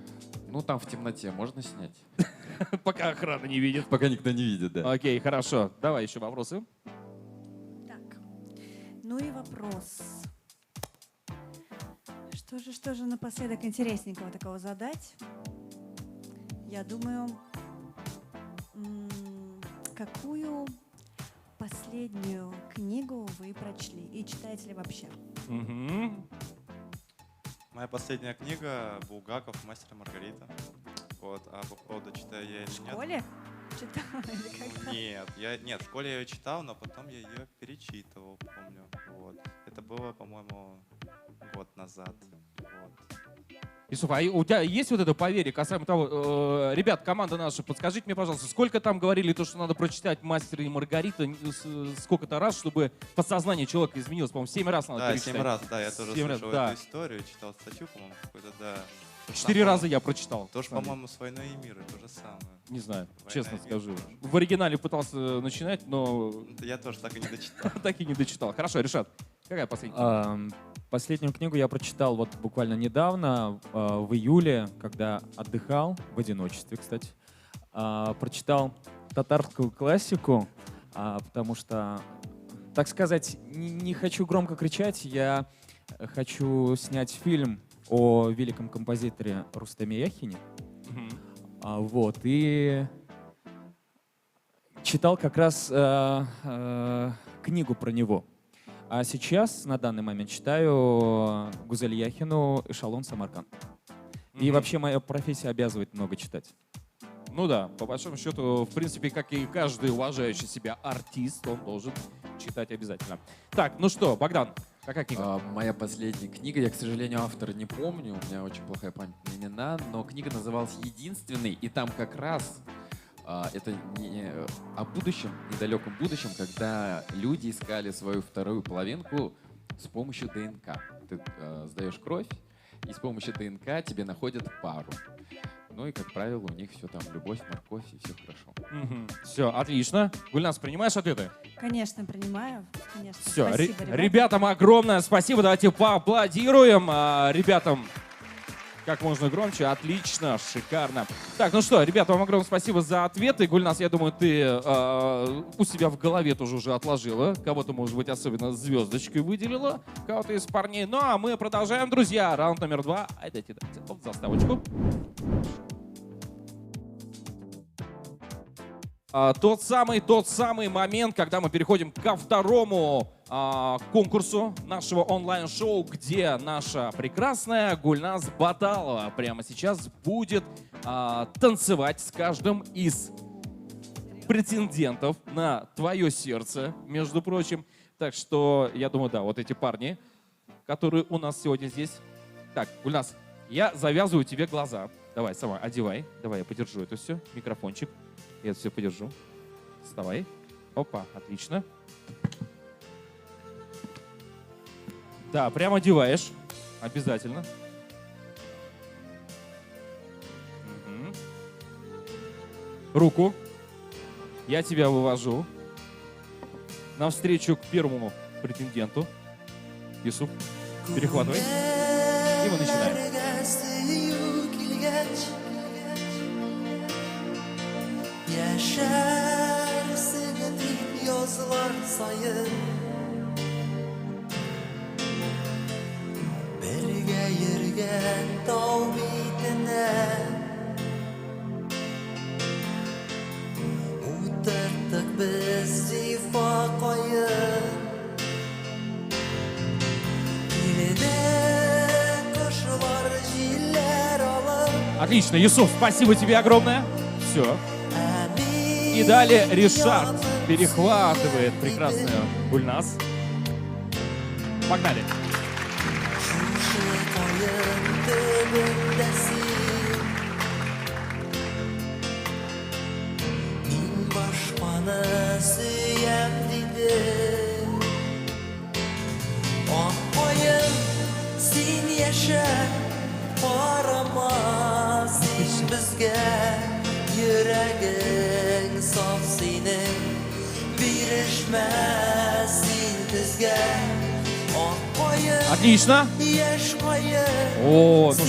Ну, там в темноте можно снять. Пока охрана не видит. Пока никто не видит, да. Окей, хорошо. Давай еще вопросы. Так, ну и вопрос. Что же напоследок интересненького такого задать? Я думаю, какую последнюю книгу вы прочли и читаете ли вообще? Мгм. Моя последняя книга Булгаков «Мастер и Маргарита». Вот, а по поводу читаю я или В нет? школе читала или когда? Нет, в школе я ее читал, но потом я ее перечитывал, помню. Вот. Это было, по-моему, год назад. Вот. Юсуф, а у тебя есть вот это поверье касаемо того, ребят, команда наша, подскажите мне, пожалуйста, сколько там говорили то, что надо прочитать «Мастера и Маргарита», сколько-то раз, чтобы подсознание человека изменилось? По-моему, 7 раз надо Да, перечитать. 7 раз, да, я тоже 7 раз, слышал да. эту историю, читал статью, по-моему, какую-то, да. 4 раза я прочитал. Тоже, Смотри. по-моему, с «Войной и миром» то же самое. Не знаю, «Война честно и мир» скажу. тоже. В оригинале пытался начинать, но Я тоже так и не дочитал. так и не дочитал. Хорошо, Решат, какая последняя? Последнюю книгу я прочитал вот буквально недавно, в июле, когда отдыхал, в одиночестве, кстати. Прочитал татарскую классику, потому что, так сказать, не хочу громко кричать, я хочу снять фильм о великом композиторе Рустаме Яхине. Мгм. Вот, и читал как раз книгу про него. А сейчас, на данный момент, читаю Гузель Яхину «Эшелон Самарканд». И Мгм. вообще моя профессия обязывает много читать. Ну да, по большому счету, в принципе, как и каждый уважающий себя артист, он должен читать обязательно. Так, ну что, Богдан, какая книга? Моя последняя книга, я, к сожалению, автора не помню, у меня очень плохая память на имена, но книга называлась «Единственный», и там как раз это не о будущем, недалеком будущем, когда люди искали свою вторую половинку с помощью ДНК. Ты сдаешь кровь, и с помощью ДНК тебе находят пару. Ну и, как правило, у них все там любовь, морковь, и все хорошо. Все, отлично. Гульнас, принимаешь ответы? Конечно, принимаю. Конечно. Все, Спасибо, ребята. ребятам огромное спасибо. Давайте поаплодируем ребятам. Как можно громче. Отлично, шикарно. Так, ну что, ребята, вам огромное спасибо за ответы. Гульнас, я думаю, ты у себя в голове тоже уже отложила. Кого-то, может быть, особенно звездочкой выделила. Кого-то из парней. Ну, а мы продолжаем, друзья. Раунд номер 2. Дайте заставочку. Тот самый момент, когда мы переходим ко второму конкурсу нашего онлайн-шоу, где наша прекрасная Гульнас Баталова прямо сейчас будет танцевать с каждым из претендентов на твое сердце, между прочим. Так что, я думаю, да, вот эти парни, которые у нас сегодня здесь. Так, Гульнас, я завязываю тебе глаза. Давай, сама одевай. Давай, я подержу это все. Микрофончик. Я это все подержу. Вставай. Опа, отлично. Да, прямо одеваешь. Обязательно. Угу. Руку. Я тебя вывожу навстречу к первому претенденту. Юсуп, перехватывай. И мы начинаем. Yaşarsın deyip yazılar sayın Birge yürgen dağ bitine Utarttık biz zifa koyun Dilide kuşlar jiller alır Отлично, Юсуф, спасибо тебе огромное. Все. И далее Ришард перехватывает прекрасную Гульнас. Погнали. Yüreğin saf senin birişmesin bizge Отлично. Yaş koyun О, ну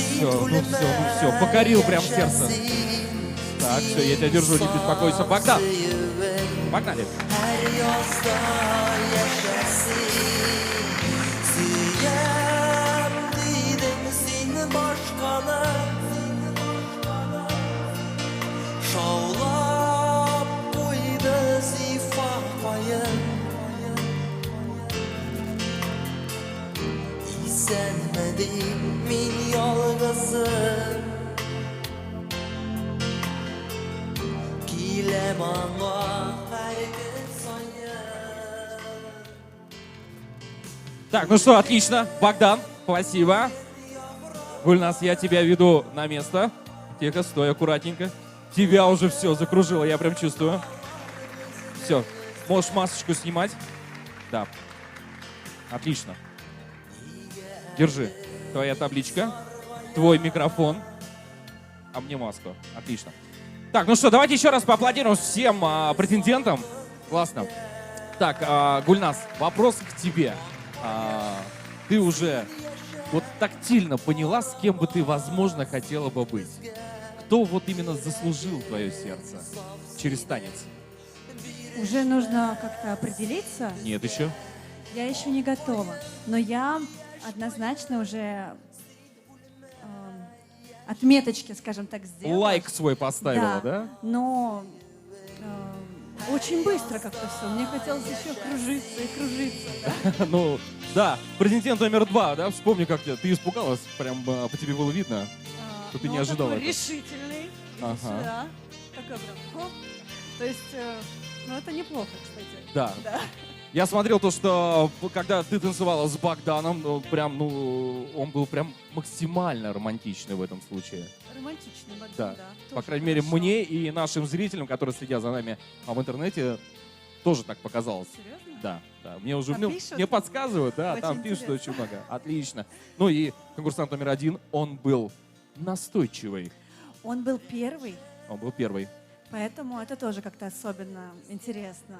все, покорил прям сердце. Так, все, я тебя держу, не беспокойся. Богдан, погнали. Her yazda yaşasın Siyem didimsin başkanı Şaulap koydu zifa koyun İsenmedim min yalgızım Kilem anla her gün sayın Так, ну что, отлично. Богдан, спасибо. Гульнас, я тебя веду на место. Тихо, стой, аккуратненько. Тебя уже все закружило, я прям чувствую. Все, можешь масочку снимать. Да. Отлично. Держи. Твоя табличка, твой микрофон, а мне маску. Отлично. Так, ну что, давайте еще раз поаплодируем всем претендентам. Классно. Так, Гульнас, вопрос к тебе. Ты уже вот тактильно поняла, с кем бы ты, возможно, хотела бы быть? Кто вот именно заслужил твое сердце через танец? Уже нужно как-то определиться. Нет еще. Я еще не готова. Но я однозначно уже отметочки, скажем так, сделала. Лайк свой поставила, да? Но очень быстро как-то все. Мне хотелось еще кружиться и кружиться. Да? Ну, да. Претендент номер 2, да? Вспомни, как ты испугалась. Прям по тебе было видно, что ты не ожидала такой этого. решительный. Ага. Сюда. Такой прям, хоп. То есть, ну это неплохо, кстати. Да. Да. Я смотрел то, что когда ты танцевала с Богданом, он был прям максимально романтичный в этом случае. Романтичный Богдан, Да. да. По Тоже крайней мере, хорошо. мне и нашим зрителям, которые следят за нами в интернете, тоже так показалось. Серьезно? Да, да. Мне уже А пишут? мне подсказывают, да, Очень там пишут интересно. очень много. Отлично. Ну и конкурсант номер 1, он был настойчивый. Он был первый, Он был первый. поэтому это тоже как-то особенно интересно.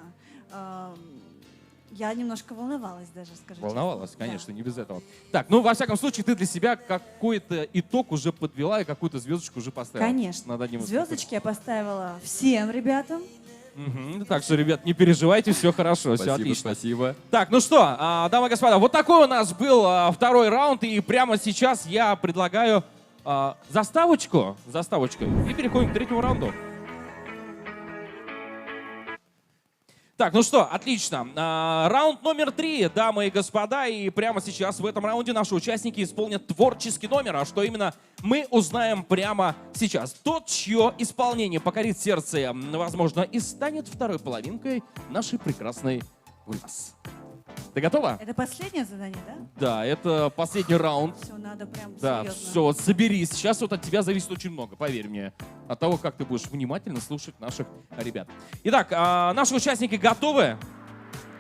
Я немножко волновалась даже, скажу Волновалась, честно. конечно, Да. не без этого. Так, ну, во всяком случае, ты для себя какой-то итог уже подвела и какую-то звездочку уже поставила. Конечно. Над одним из Звездочки я поставила всем ребятам. Мгм. Так что, ребят, не переживайте, все хорошо, все Спасибо, отлично. спасибо. Так, ну что, дамы и господа, вот такой у нас был второй раунд, и прямо сейчас я предлагаю заставочку, и переходим к третьему раунду. Так, ну что, отлично. Раунд номер 3, дамы и господа, и прямо сейчас в этом раунде наши участники исполнят творческий номер, а что именно, мы узнаем прямо сейчас. Тот, чье исполнение покорит сердце, возможно, и станет второй половинкой нашей прекрасной Гульнас. Ты готова? Это последнее задание, да? Да, это последний раунд. Все, надо прям Да, серьезно. все, вот соберись. Сейчас вот от тебя зависит очень много, поверь мне. От того, как ты будешь внимательно слушать наших ребят. Итак, наши участники готовы?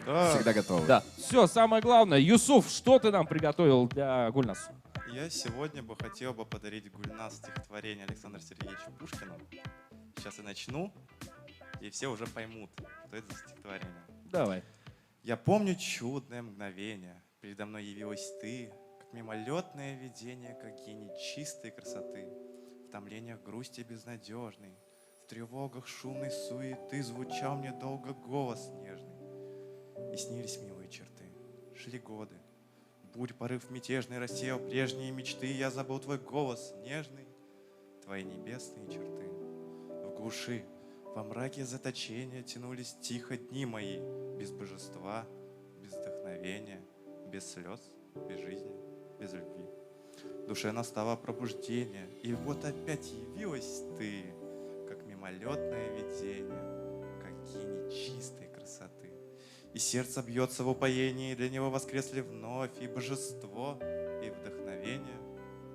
Да. Всегда готовы. Да. Все, самое главное. Юсуф, что ты нам приготовил для Гульнас? Я сегодня бы хотел бы подарить Гульнас стихотворение Александра Сергеевича Пушкина. Сейчас я начну, и все уже поймут, что это за стихотворение. Давай. Я помню чудное мгновение, передо мной явилась ты, как мимолетное видение, как гений чистой красоты. В томлениях грусти безнадежной, в тревогах шумной суеты звучал мне долго голос нежный. И снились милые черты, шли годы. Бурь, порыв мятежный рассеял прежние мечты, я забыл твой голос нежный, твои небесные черты. В глуши, во мраке заточения тянулись тихо дни мои, без божества, без вдохновения, без слез, без жизни, без любви. В душе настало пробуждение, и вот опять явилась ты, как мимолетное видение, как гений чистой красоты. И сердце бьется в упоении, для него воскресли вновь и божество, и вдохновение,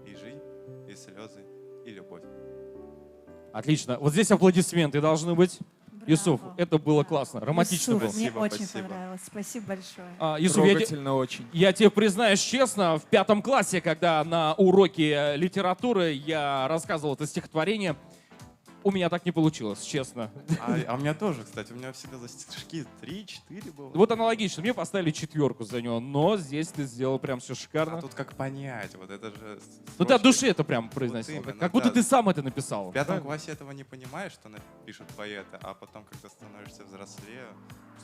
и жизнь, и слезы, и любовь. Отлично. Вот здесь аплодисменты должны быть. Браво. Юсуф, это было классно, романтично Юсуф, было. мне Спасибо, очень спасибо. понравилось. Спасибо большое. Юсуф, Трогательно очень. я тебе признаюсь честно, в 5 классе, когда на уроке литературы я рассказывал это стихотворение, у меня так не получилось, честно. А у меня тоже, кстати, у меня всегда за стишки 3-4 было. Вот аналогично, мне поставили 4 за него, но здесь ты сделал прям все шикарно. А тут как понять, вот это же... Ну ты от строчка. души это прям произносил, именно, как будто да. ты сам это написал. В 5 правильно? классе этого не понимаешь, что пишут поэты, а потом, когда становишься взрослее,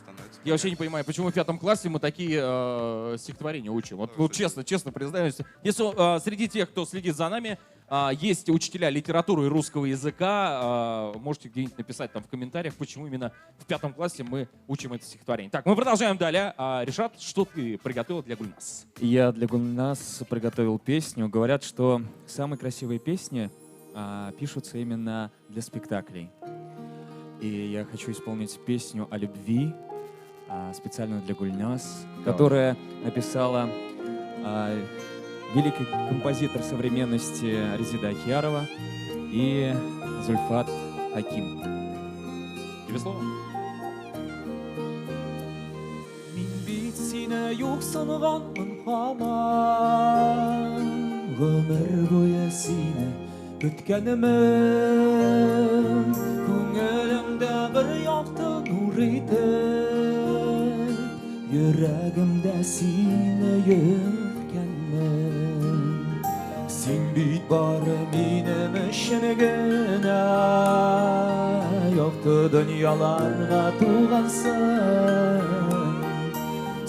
становится... Я вообще не понимаю, почему в 5 классе мы такие стихотворения учим. Вот, ну, честно признаюсь. Если среди тех, кто следит за нами, есть учителя литературы и русского языка, можете где-нибудь написать там в комментариях, почему именно в 5 классе мы учим это стихотворение. Так, мы продолжаем далее. Решат, что ты приготовил для Гульнас? Я для Гульнас приготовил песню. Говорят, что самые красивые песни пишутся именно для спектаклей. И я хочу исполнить песню о любви специально для Гульнас, которая написала великий композитор современности Резида Ахиярова и Зульфат Хаким. Тебе слово. Мин бит сине юксынганмын хаман Гомер буе сине күткәнмен Күңелемдә бер якты нур итеп Йөрәгемдә сине йөрткәнмен Син бит бары минем өчен генә Якты дөньяларга тугансың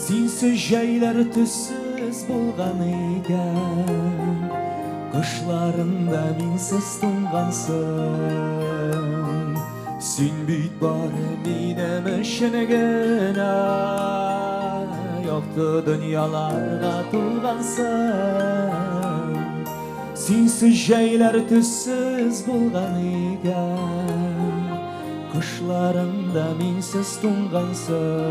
Синсез җәйләр төссез булган икән Кышларында минсез туңгансың Син бит бары минем өчен генә Якты дөньяларга тугансың Синсез җәйләр төссез булган икән Кышларында минсез туңгансың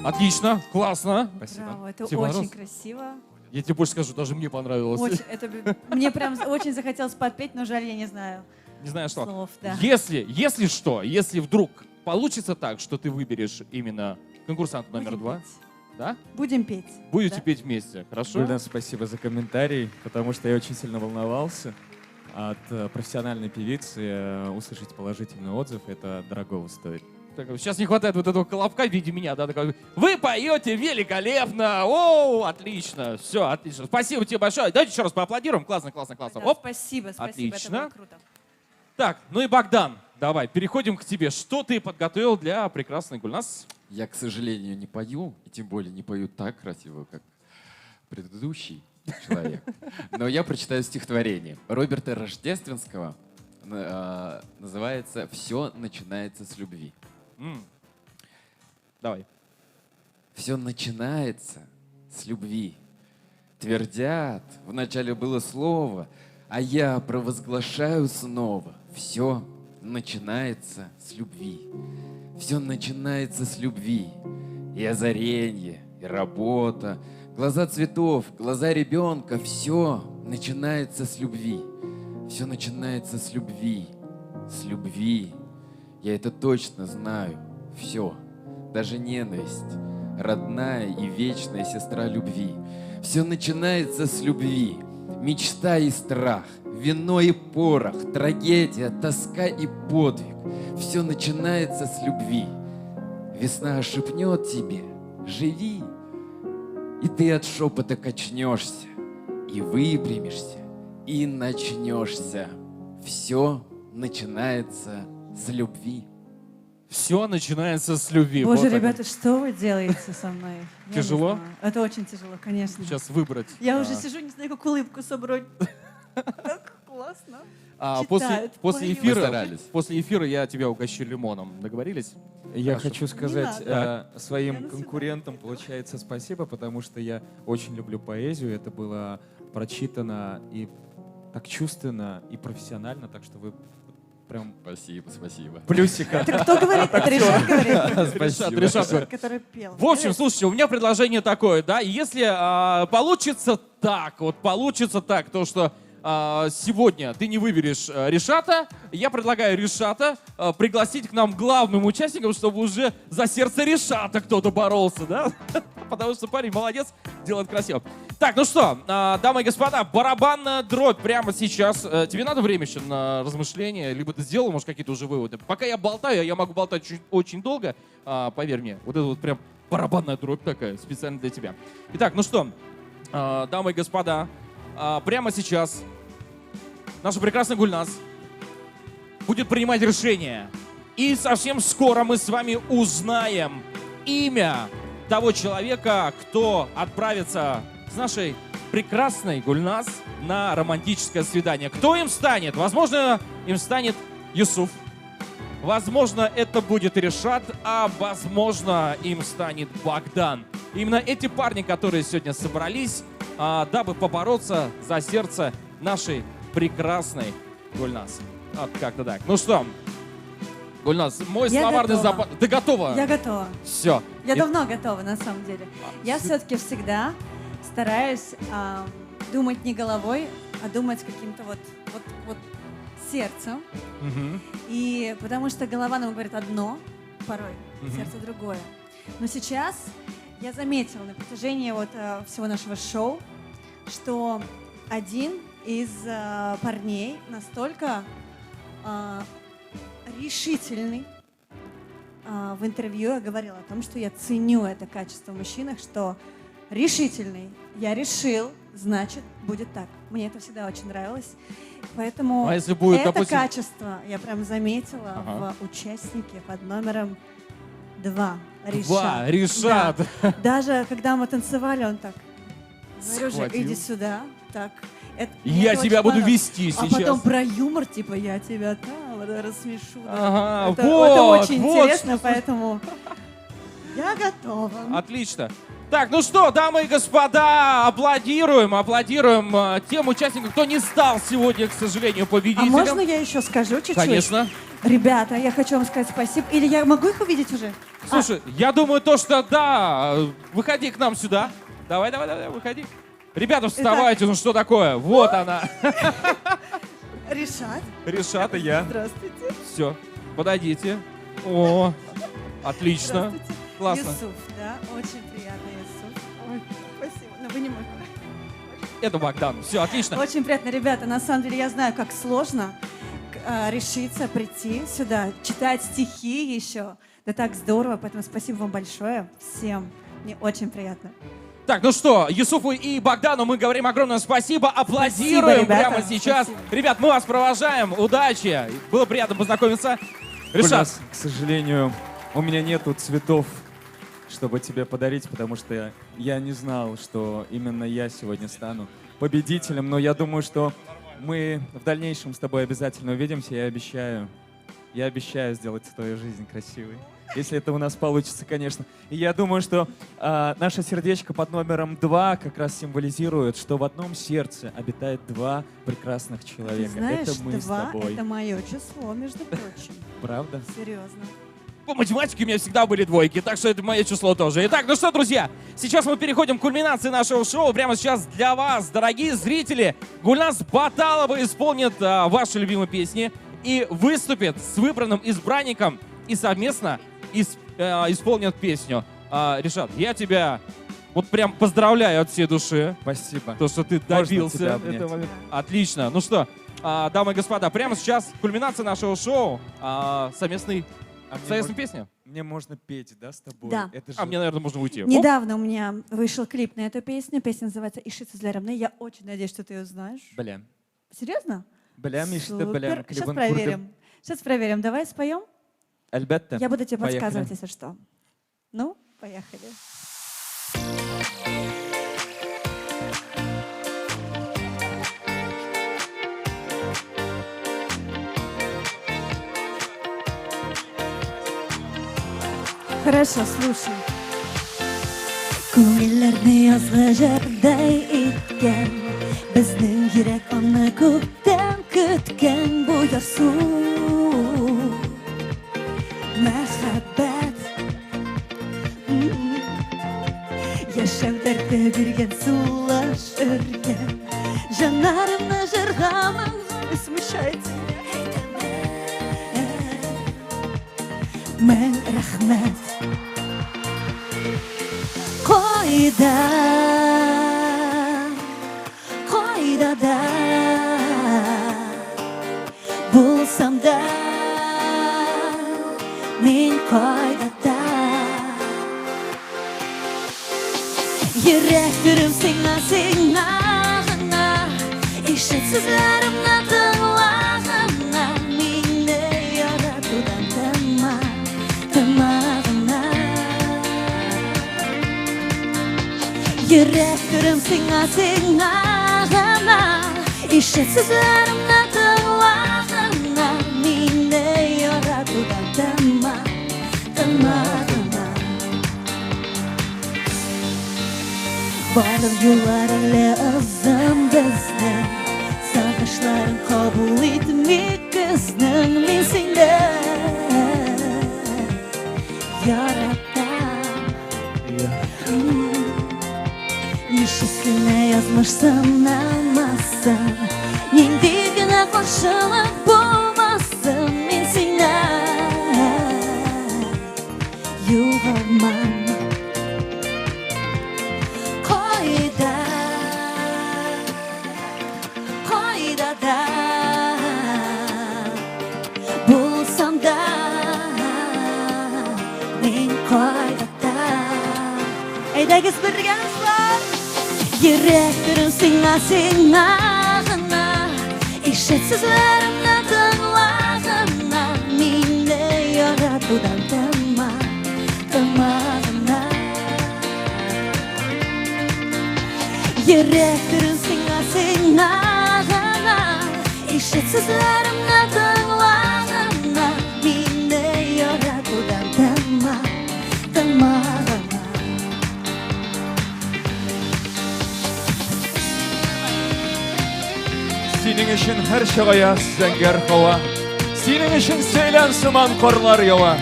Отлично, классно. Браво, это Тебе очень понравилось? красиво. Я тебе больше скажу, даже мне понравилось. Мне прям очень захотелось подпеть, но жаль, я не знаю Не знаю что. слов. Да. Если вдруг получится так, что ты выберешь именно конкурсант номер Будем 2, петь. да? Будем петь. Будете Да. петь вместе, хорошо? Гульнас, спасибо за комментарий, потому что я очень сильно волновался. от профессиональной певицы услышать положительный отзыв, это дорогого стоит. Так, сейчас не хватает вот этого колобка в виде меня, да, такой, вы поете великолепно, о, отлично, все, отлично, спасибо тебе большое, давайте еще раз поаплодируем, классно, классно, классно, Да, оп, спасибо, это отлично. было круто. Так, ну и Богдан, давай, переходим к тебе, что ты подготовил для прекрасной Гульнас? Я, к сожалению, не пою, и тем более не пою так красиво, как предыдущий человек. Но я прочитаю стихотворение Роберта Рождественского. Называется «Все начинается с любви». Давай. Все начинается с любви. Твердят, вначале было слово, а я провозглашаю снова. Все начинается с любви. Все начинается с любви. И озаренье, и работа, глаза цветов, глаза ребенка. Все начинается с любви. Все начинается с любви. С любви. Я это точно знаю. Все. Даже ненависть. Родная и вечная сестра любви. Все начинается с любви. Мечта и страх. Вино и порох. Трагедия, тоска и подвиг. Все начинается с любви. Весна шепнет тебе: живи. И ты от шепота качнешься. И выпрямишься. И начнешься. Все начинается с любви. Все начинается с любви. Боже, Вот так. ребята, что вы делаете со мной? Я не Тяжело? знаю. Это очень тяжело, конечно. Сейчас выбрать. Я уже сижу, не знаю, как улыбку собрать. Так классно. После Читают, после поют. эфира я тебя угощу лимоном. Договорились? Я Хорошо. хочу сказать надо. своим Я на конкурентам, получается, спасибо, потому что я очень люблю поэзию. Это было прочитано и так чувственно, и профессионально, так что вы прям Спасибо, спасибо. плюсика. Это кто говорит? Это Ришат говорит, Решат говорит. который пел. В общем, слушайте, у меня предложение такое, да, если получится так, то, что сегодня ты не выберешь Ришата, я предлагаю Ришата пригласить к нам главным участникам, чтобы уже за сердце Ришата кто-то боролся, да? Потому что парень молодец, делает красиво. Так, ну что, дамы и господа, барабанная дробь прямо сейчас. Тебе надо время еще на размышления, либо ты сделал, может, какие-то уже выводы? Пока я болтаю, я могу болтать очень долго, поверь мне, вот это вот прям барабанная дробь такая, специально для тебя. Итак, ну что, дамы и господа, прямо сейчас наша прекрасная Гульнас будет принимать решение. И совсем скоро мы с вами узнаем имя того человека, кто отправится с нашей прекрасной Гульнас на романтическое свидание. Кто им станет? Возможно, им станет Юсуф. Возможно, это будет Ришат, а возможно, им станет Богдан. Именно эти парни, которые сегодня собрались, дабы побороться за сердце нашей прекрасной Гульнас. Вот как-то так. Ну что, Гульнас, мой Я словарный готова. запас... Ты готова? Я готова. Все. Я давно готова, на самом деле. Я все-таки всегда стараюсь думать не головой, а думать каким-то вот сердцем. И потому что голова нам говорит одно, порой, сердце другое. Но сейчас я заметила на протяжении всего нашего шоу, что один из парней настолько решительный. В интервью я говорила о том, что я ценю это качество в мужчинах, что решительный. Я решил, значит, будет так. Мне это всегда очень нравилось. Поэтому А если будет, это допустим- качество я прям заметила в участнике под номером 2. Два, Ришат. Да. Даже когда мы танцевали, он так: говорю же, Схватил. иди сюда. Так. Я мне тебя очень буду понравилось. вести А сейчас. потом про юмор, типа, я тебя там рассмешу. Ага, это вот, очень вот интересно, поэтому я готова. Отлично. Так, ну что, дамы и господа, аплодируем тем участникам, кто не стал сегодня, к сожалению, А победителем. можно я еще скажу чуть-чуть? Конечно. Ребята, я хочу вам сказать спасибо. Или я могу их увидеть уже? Слушай, я думаю, то, что да, выходи к нам сюда. Давай, выходи. Ребята, вставайте, ну что такое? Вот она. Решат. Решат и я. Здравствуйте. Все, подойдите. О, отлично. Здравствуйте. Классно. Юсуф, да, очень приятно, Юсуф. Ой, спасибо. Но вы не можете. Это Богдан. Все, отлично. Очень приятно, ребята. На самом деле я знаю, как сложно решиться прийти сюда, читать стихи еще. Да так здорово, поэтому спасибо вам большое всем. Мне очень приятно. Так, ну что, Юсуфу и Богдану мы говорим огромное спасибо. Аплодируем Спасибо, ребята. прямо сейчас. Спасибо. Ребят, мы вас провожаем. Удачи. Было приятно познакомиться. Решат. Гульнас, к сожалению, у меня нету цветов, чтобы тебе подарить, потому что я не знал, что именно я сегодня стану победителем. Но я думаю, что мы в дальнейшем с тобой обязательно увидимся. Я обещаю сделать твою жизнь красивой. Если это у нас получится, конечно. И я думаю, что наше сердечко под номером 2 как раз символизирует, что в одном сердце обитает два прекрасных Ты человека. знаешь, Это мы с 2 тобой. это мое число, между прочим. Правда? Серьезно. По математике у меня всегда были двойки, так что это мое число тоже. Итак, ну что, друзья, сейчас мы переходим к кульминации нашего шоу. Прямо сейчас для вас, дорогие зрители, Гульнас Баталова исполнит ваши любимые песни и выступит с выбранным избранником и совместно исполнят песню. Решат, я тебя вот прям поздравляю от всей души. Спасибо. То, что ты Можно добился тебя обнять? этого. Отлично. Ну что, дамы и господа, прямо сейчас кульминация нашего шоу. Совместная песня. Мне можно петь, да, с тобой? Да. Это же... А мне, наверное, можно уйти. Недавно у меня вышел клип на эту песню. Песня называется «Ишица для равны». Я очень надеюсь, что ты ее знаешь. Бля. Серьезно? Бля, Мишта, бля. Супер. Сейчас Клебан проверим. Сейчас проверим. Давай споем. Альбетта. Я буду тебе Поехали. подсказывать, если что. Ну, поехали. Хорошо, слушай. Күңелләрне язгы җырдай иткән, безнең йөрәк аны күптән көткән бу ярсу. Мәхәббәт яшәү дәрте биргән сулаш өргән, җаннарымны җырганың смущайте. Мең рәхмәт. Кайда да булсам да, мин кайда да. Йөрәк түрем сиңа гына, ишет сүзләремне тыңла гына, мине яратудан тынма гына. Йөрәк түрем сиңа гына, ишет сүзләремне тыңла гына, мине яратудан тынма гына. Барлык юллар әле озын безнең, сагышларын кабул итми көзнең, мин сиңдән яратам. Ничесенә язмышсың алмасын, нинди генә каршылык булмасын, мин сиңнән югалмам. Кайда да булсам да, мин кайда да. Әйдәгез бергә узлар. Йөрәк түрем сиңа гына, ишет сүзләремне тыңла гына, мине яратудан тынма гына. Йөрәк түрем сиңа гына, ишет сүзләремне тыңла гына, мине яратудан тынма гына. Синең өчен һәр чыгая зәңгәр һава, синең өчен сөйләм сыман карлар ява.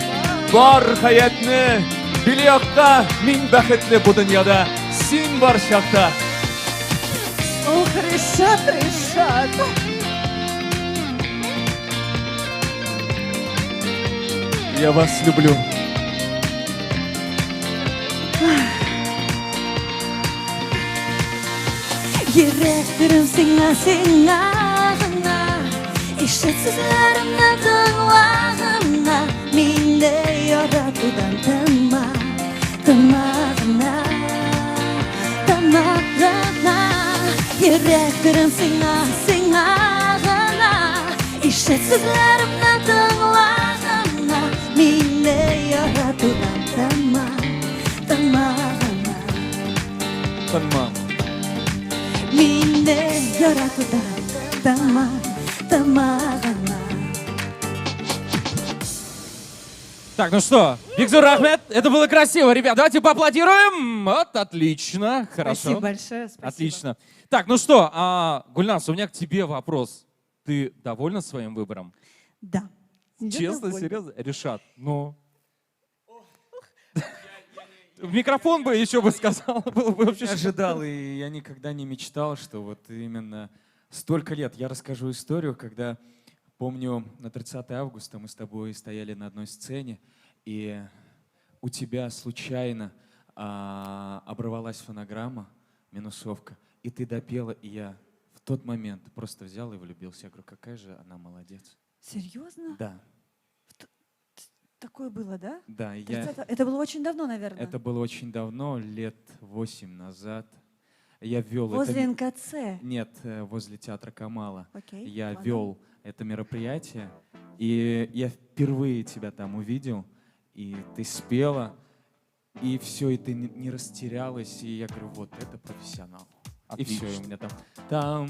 Бар хаятны били якта, мин бәхетле бу дөньяда, син бар чакта. Ох, Решат, Решат. Я вас люблю. Yüreklerim singa singa gına İşitsizlerimle tığlağına Mine yaratudan tımma Tımağına Tımağına Yüreklerim singa singa gına İşitsizlerimle tığlağına Mine yaratudan tımma Tımağına Tamam. Mine yaratudan tımağına. Так, ну что, Бигзур Ахмед, это было красиво, ребят. Давайте поаплодируем. Вот, отлично, хорошо. Спасибо большое, спасибо. Отлично. Так, ну что, Гульнас, у меня к тебе вопрос. Ты довольна своим выбором? Да. Я Честно, довольна. серьезно? Решат, ну... В микрофон бы еще бы сказал, было бы вообще... Я ожидал, и я никогда не мечтал, что вот именно столько лет. Я расскажу историю, когда, помню, на 30 августа мы с тобой стояли на одной сцене, и у тебя случайно оборвалась фонограмма, минусовка, и ты допела, и я в тот момент просто взял и влюбился. Я говорю, какая же она молодец. Серьезно? Да, Такое было, да? да, То есть это было очень давно, наверное. это было очень давно, лет 8 назад. Я вел Возле это... НКЦ. Нет, возле театра Камала. Окей, Я ладно. вел это мероприятие, и я впервые тебя там увидел, и ты спела, и все, и ты не растерялась, и я говорю, вот это профессионал. И все, и у меня там Ну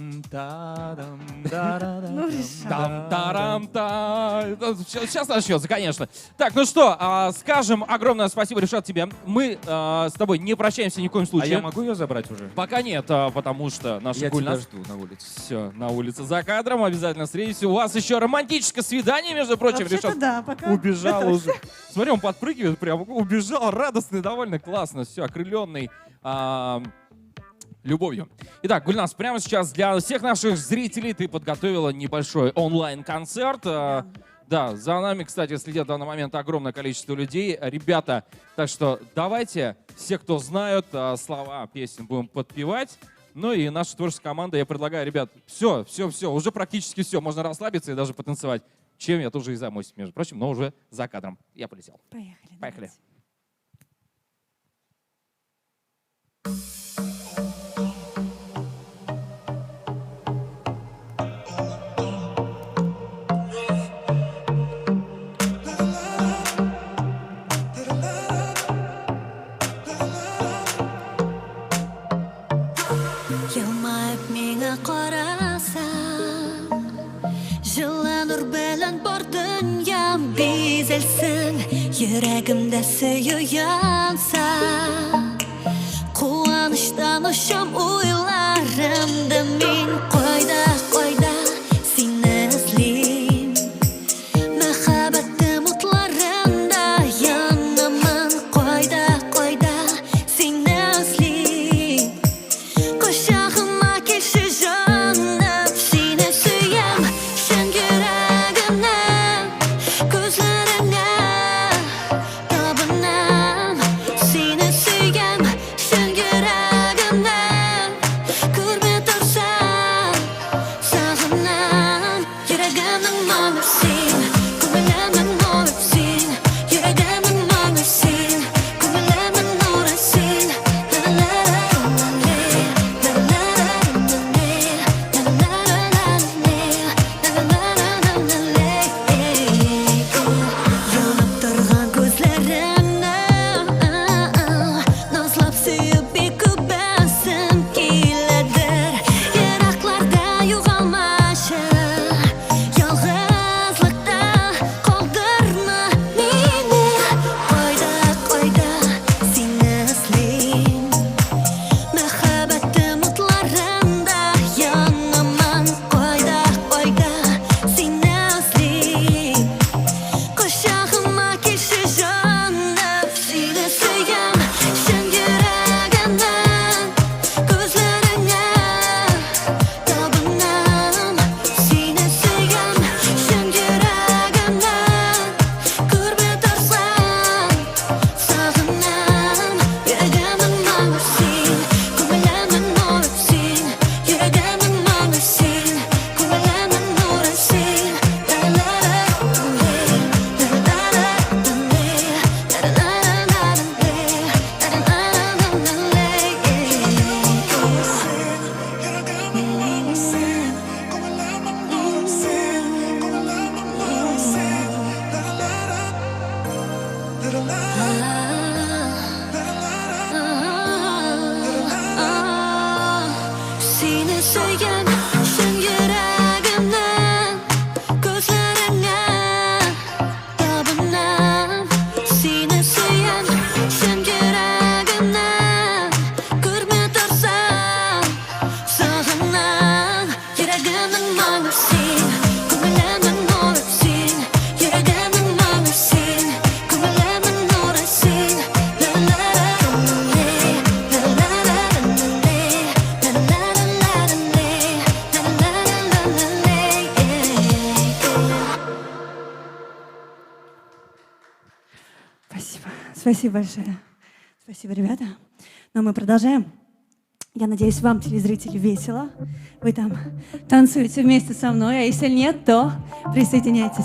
и Там-тарам-та. Сейчас начнется, конечно. Так, ну что, скажем огромное спасибо, Решат, тебе. Мы с тобой не прощаемся ни в коем А случае. я могу ее забрать уже? Пока нет, потому что наша Я тебя Гульнас... жду на улице. Все, на улице за кадром, обязательно встретитесь. У вас еще романтическое свидание, между прочим, Вообще-то Решат. да, пока. Убежал уже. Смотри, он подпрыгивает прям, убежал, радостный, довольно классно, все, окрыленный любовью. Итак, Гульнас, прямо сейчас для всех наших зрителей ты подготовила небольшой онлайн-концерт. Да, за нами, кстати, следят в данный момент огромное количество людей. Ребята, так что давайте, все, кто знают слова песен, будем подпевать. Ну и наша творческая команда, я предлагаю, ребят, все, уже практически все, можно расслабиться и даже потанцевать. Чем я тоже и займусь, между прочим, но уже за кадром. Я полетел. Поехали. Поехали. Yılmayıp meni qarasam Жылы нур белән бар дөньям бизелсен Йөрәгемдә сөю янса Куаныштан очам уйларымда мин Кайда, кайда сине эзлим Мәхәббәтем утларында янамын Кайда, кайда сине эзлим Кочагыма килші жаным Сине сөям шын йөрәгемнән Күзләреңә табынам Сине сөям шын йөрәгемнән suyan shin yuragimdan ko'zlaringga tabinam seni suyan shin yuragimdan ko'rmay tursam sog'inam yuragimning ma'nosin ko'nglimning nurisin yuragimning ma'nosin ko'nglimning nurisin la la la Спасибо. Спасибо большое. Спасибо, ребята. Но мы продолжаем. Я надеюсь, вам, телезрители, весело. Вы там танцуете вместе со мной, а если нет, то присоединяйтесь.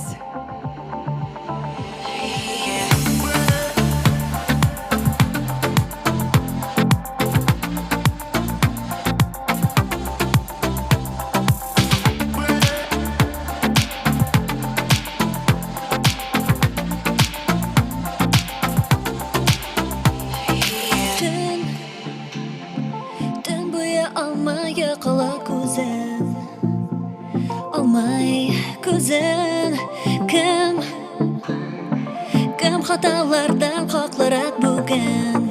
Tün boyu almaya qala ko'zim olmay ko'zim kim xatolardan qoqlarak bugun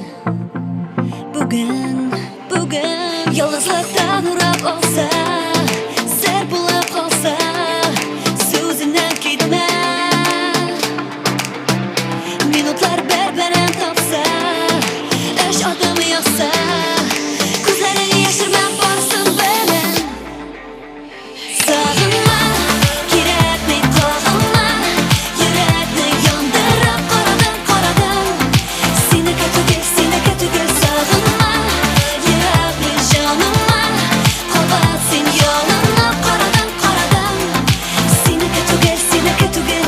yolg'izlikdan urab olsa sir bo'lib qolsa so'zingdan ketma minutlar bir-birini topsa ish odami yoqsa ko'zlarini yashirmay borsin bilan sog'inma kerakli qog'inma yurakni yondirib qoradim seni katuga sog'inma yurakli jonimma qolsin yo'limni qoradim seni katuga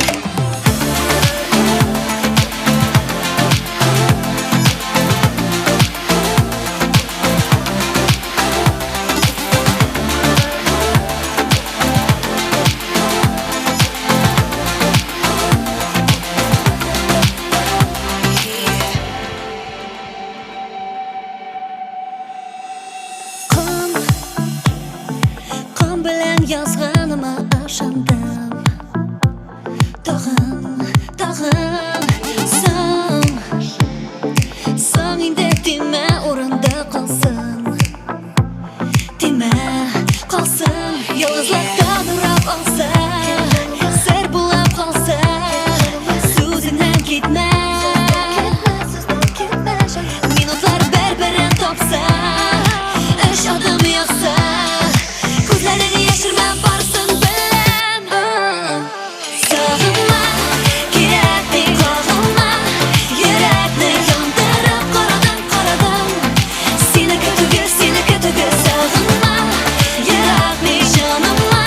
qon bilan yozganima ashandim tog'im so'ngingda tema o'rinda qolsin yolg'izlikdan urab olsa sir bo'lib qolsa so'zingdan ketma minutlar bir-birini topsa ish odami yoqsa ko'zlarini yashirmay borsin bilan sog'inma kerakli qog'inma yurakni yondirib qoradim seni katuga sog'inma yurakli jonimma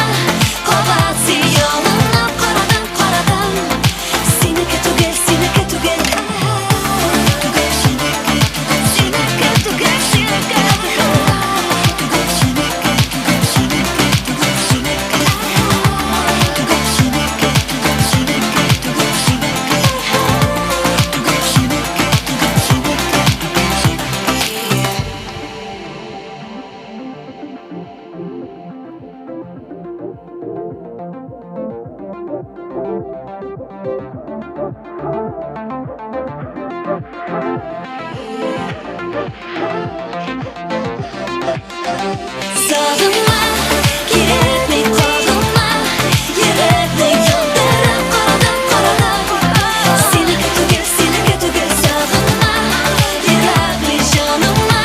qolsin yo'limni qoradim seni katuga sog'inma kerakli qog'inma yurakni yondirib qoradim seni katuga sog'inma yurakli jonimma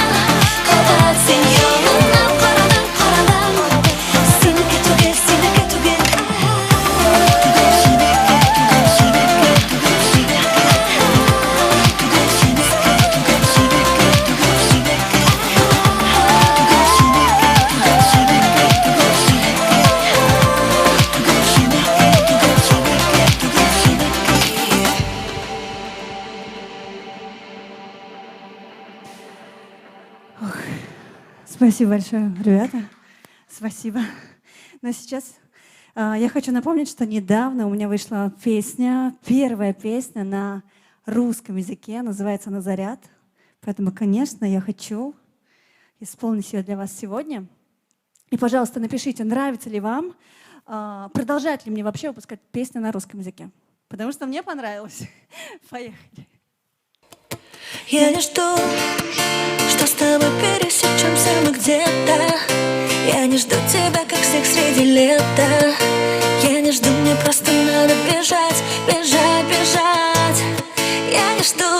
qolsin yo'limni qoradim seni katuga Спасибо большое, ребята. Спасибо. Но сейчас я хочу напомнить, что недавно у меня вышла песня, первая песня на русском языке, называется она «Заряд». Поэтому, конечно, я хочу исполнить ее для вас сегодня. И, пожалуйста, напишите, нравится ли вам, продолжать ли мне вообще выпускать песни на русском языке. Потому что мне понравилось. Поехали. Я не жду, что с тобой пересечемся мы где-то. Я не жду тебя, как всех среди лета. Я не жду, мне просто надо бежать, бежать, бежать. Я не жду,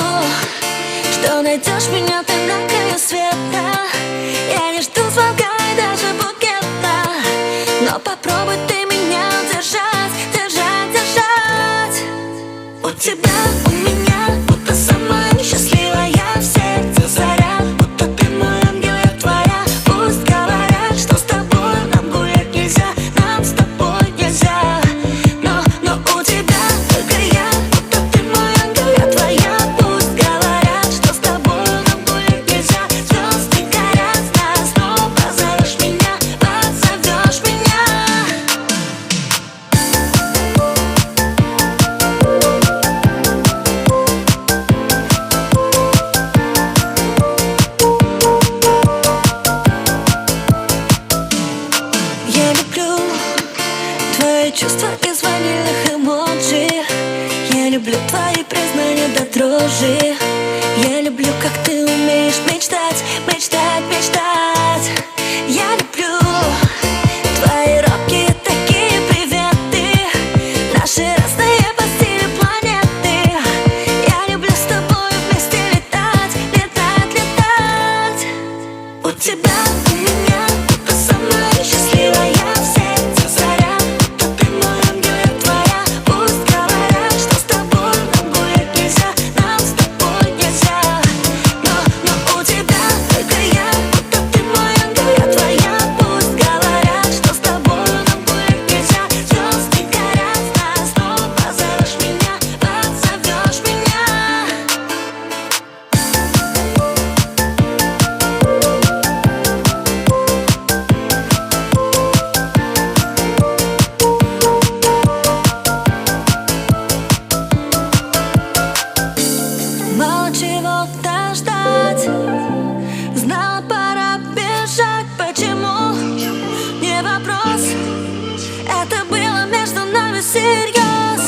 что найдешь меня ты на краю света. Я не жду звонка и даже букета. Но попробуй ты меня удержать, держать, держать. У тебя, у меня, будто самая счастливая в сердце заря. Будто ты мой ангел, я твоя. Пусть говорят, что с тобой нам гулять нельзя, нам с тобой нельзя. Но у тебя только я. Будто ты мой ангел, я твоя. Пусть говорят, что с тобой нам гулять нельзя. Звезды горят нас, но позовешь меня, позовешь меня. Я люблю твои чувства из ванильных эмоджи. Я люблю твои признания до дрожи. Я люблю, как ты умеешь мечтать, мечтать, мечтать. Я люблю твои робкие такие приветы. Наши разные по стилю планеты. Я люблю с тобой вместе летать, летать, летать. У тебя, у меня, будто самая счастливая в сердце заря. Будто ты мой ангел, я твоя. Пусть говорят, что с тобой нам гулять нельзя, нам с тобой нельзя. Но у тебя только я. Будто ты мой ангел, я твоя. Пусть говорят, что с тобой нам гулять нельзя. Звезды горят нас, но позовешь меня, позовешь меня. Мало чего-то ждать. Знала, пора бежать. Почему? Не вопрос. Это было между нами всерьез.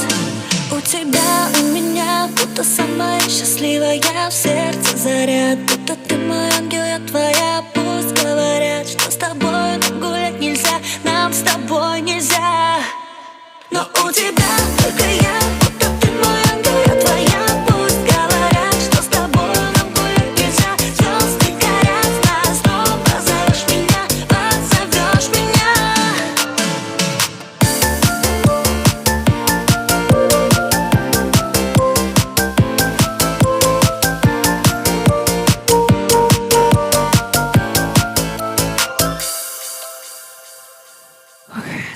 У тебя, у меня, будто самая счастливая в сердце заря. Будто ты мой ангел, я твоя. Пусть говорят, что с тобой нам гулять нельзя, нам с тобой нельзя. Но у тебя только я. Будто ты мой ангел, я твоя. Пусть говорят, что с тобой нам гулять нельзя. Звезды горят нас, но позовешь меня, позовешь меня.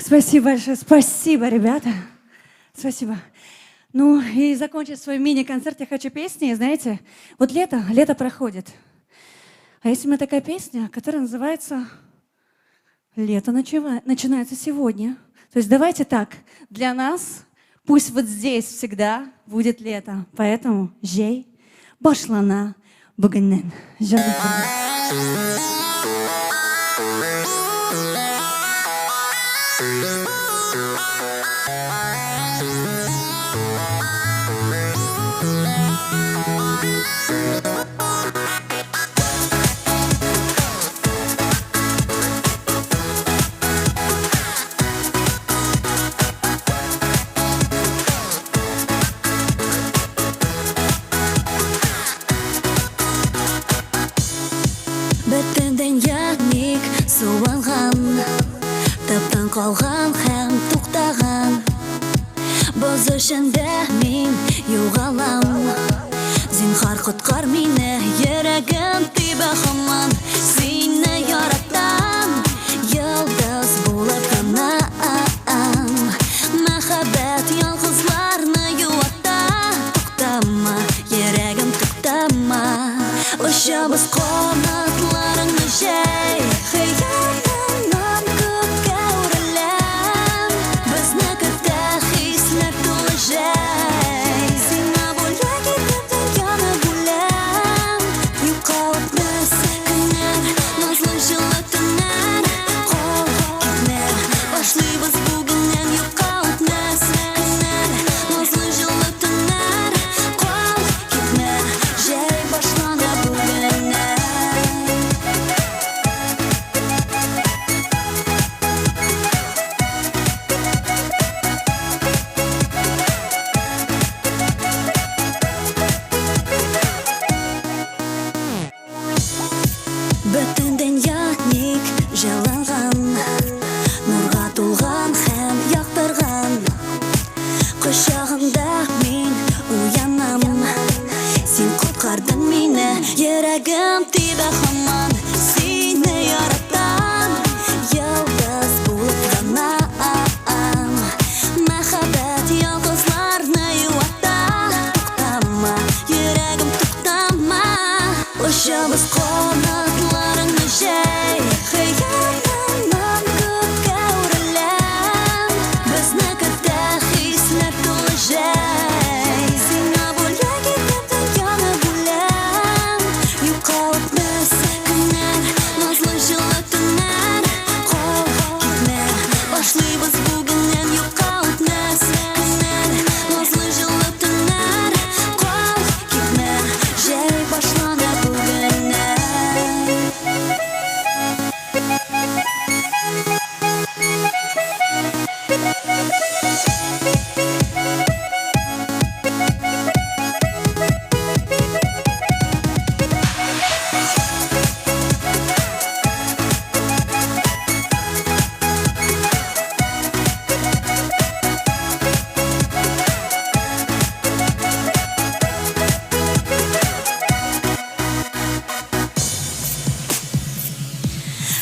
Спасибо большое, спасибо, ребята. Спасибо. Ну и закончить свой мини-концерт я хочу песней, знаете, вот лето проходит. А есть у меня такая песня, которая называется «Лето начинается сегодня». То есть давайте так, для нас пусть вот здесь всегда будет лето. Поэтому жей башлана бүгіннен. Бөтенден ягник суалган, таптан калган һәм туктаган. Боз эчендә мин югалам. Зинһар коткар мине, йөрәгем тибә һаман. Сине яратам, йолдыз булып кына. Мәхәббәт ялгызларны юата. Туктама, йөрәгем туктама. Очабыз канатларыңны җәй. Хыялыңнан күккә үреләм. Безне көтә хисләр тулы җәй. Сиңа бүләк итеп дөньяны бүләм. Юкалып без көннәр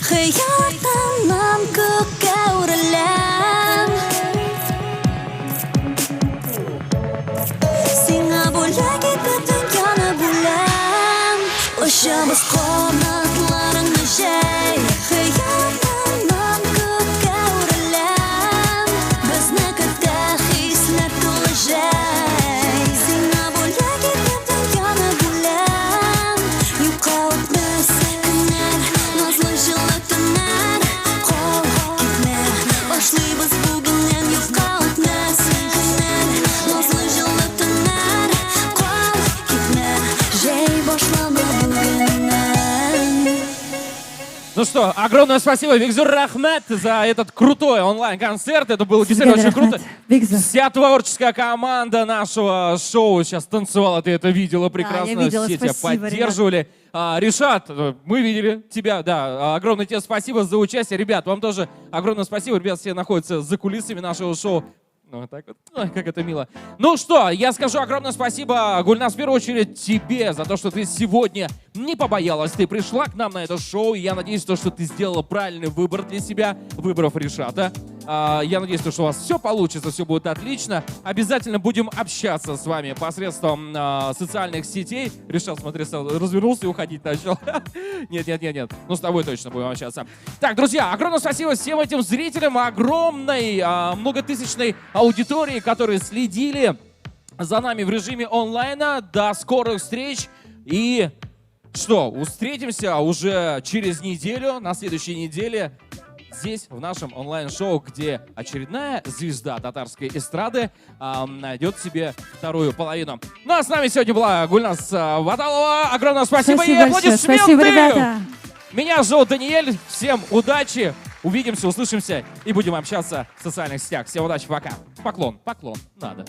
Hayotimdan ko'kka urilaman Senga bo'lak etib dunyoni bo'lam O'sha biz qanotlaringni jay Hayotimdan ko'kka urilaman Bizni katta hislar to'lajay Senga bo'lak etib dunyoni bo'lam Yo'qotmas kunlar Nazlı жылы tunlar Qol ketma Boshlaymiz bugundan yo'qotmas kunlar Nazlı жылы tunlar Qol ketma Jay boshlama bugundan Ну что, огромное спасибо, Бигзур Рахмет, за этот крутой онлайн-концерт. Это было действительно очень круто. Вся творческая команда нашего шоу сейчас танцевала, ты это видела прекрасно, видела, все тебя спасибо, поддерживали. Ришат, мы видели тебя, да, огромное тебе спасибо за участие. Ребят, вам тоже огромное спасибо, ребят все находятся за кулисами нашего шоу. Ну, вот так вот. Ой, как это мило. Ну что, я скажу огромное спасибо, Гульназ, в первую очередь тебе за то, что ты сегодня не побоялась. Ты пришла к нам на это шоу, и я надеюсь, что ты сделала правильный выбор для себя, выбрав Ришата. Я надеюсь, что у вас все получится, все будет отлично. Обязательно будем общаться с вами посредством социальных сетей. Ришат, смотри, развернулся и уходить начал. Нет. Ну, с тобой точно будем общаться. Так, друзья, огромное спасибо всем этим зрителям, огромной, многотысячной аудитории, которые следили за нами в режиме онлайна. До скорых встреч. И что, встретимся уже через неделю, на следующей неделе, здесь, в нашем онлайн-шоу, где очередная звезда татарской эстрады найдет себе вторую половину. Ну а с нами сегодня была Гульназ Ваталова. Огромное спасибо и аплодисменты! Спасибо, ребята! Меня зовут Даниэль. Всем удачи. Увидимся, услышимся и будем общаться в социальных сетях. Всем удачи, пока. Поклон, надо.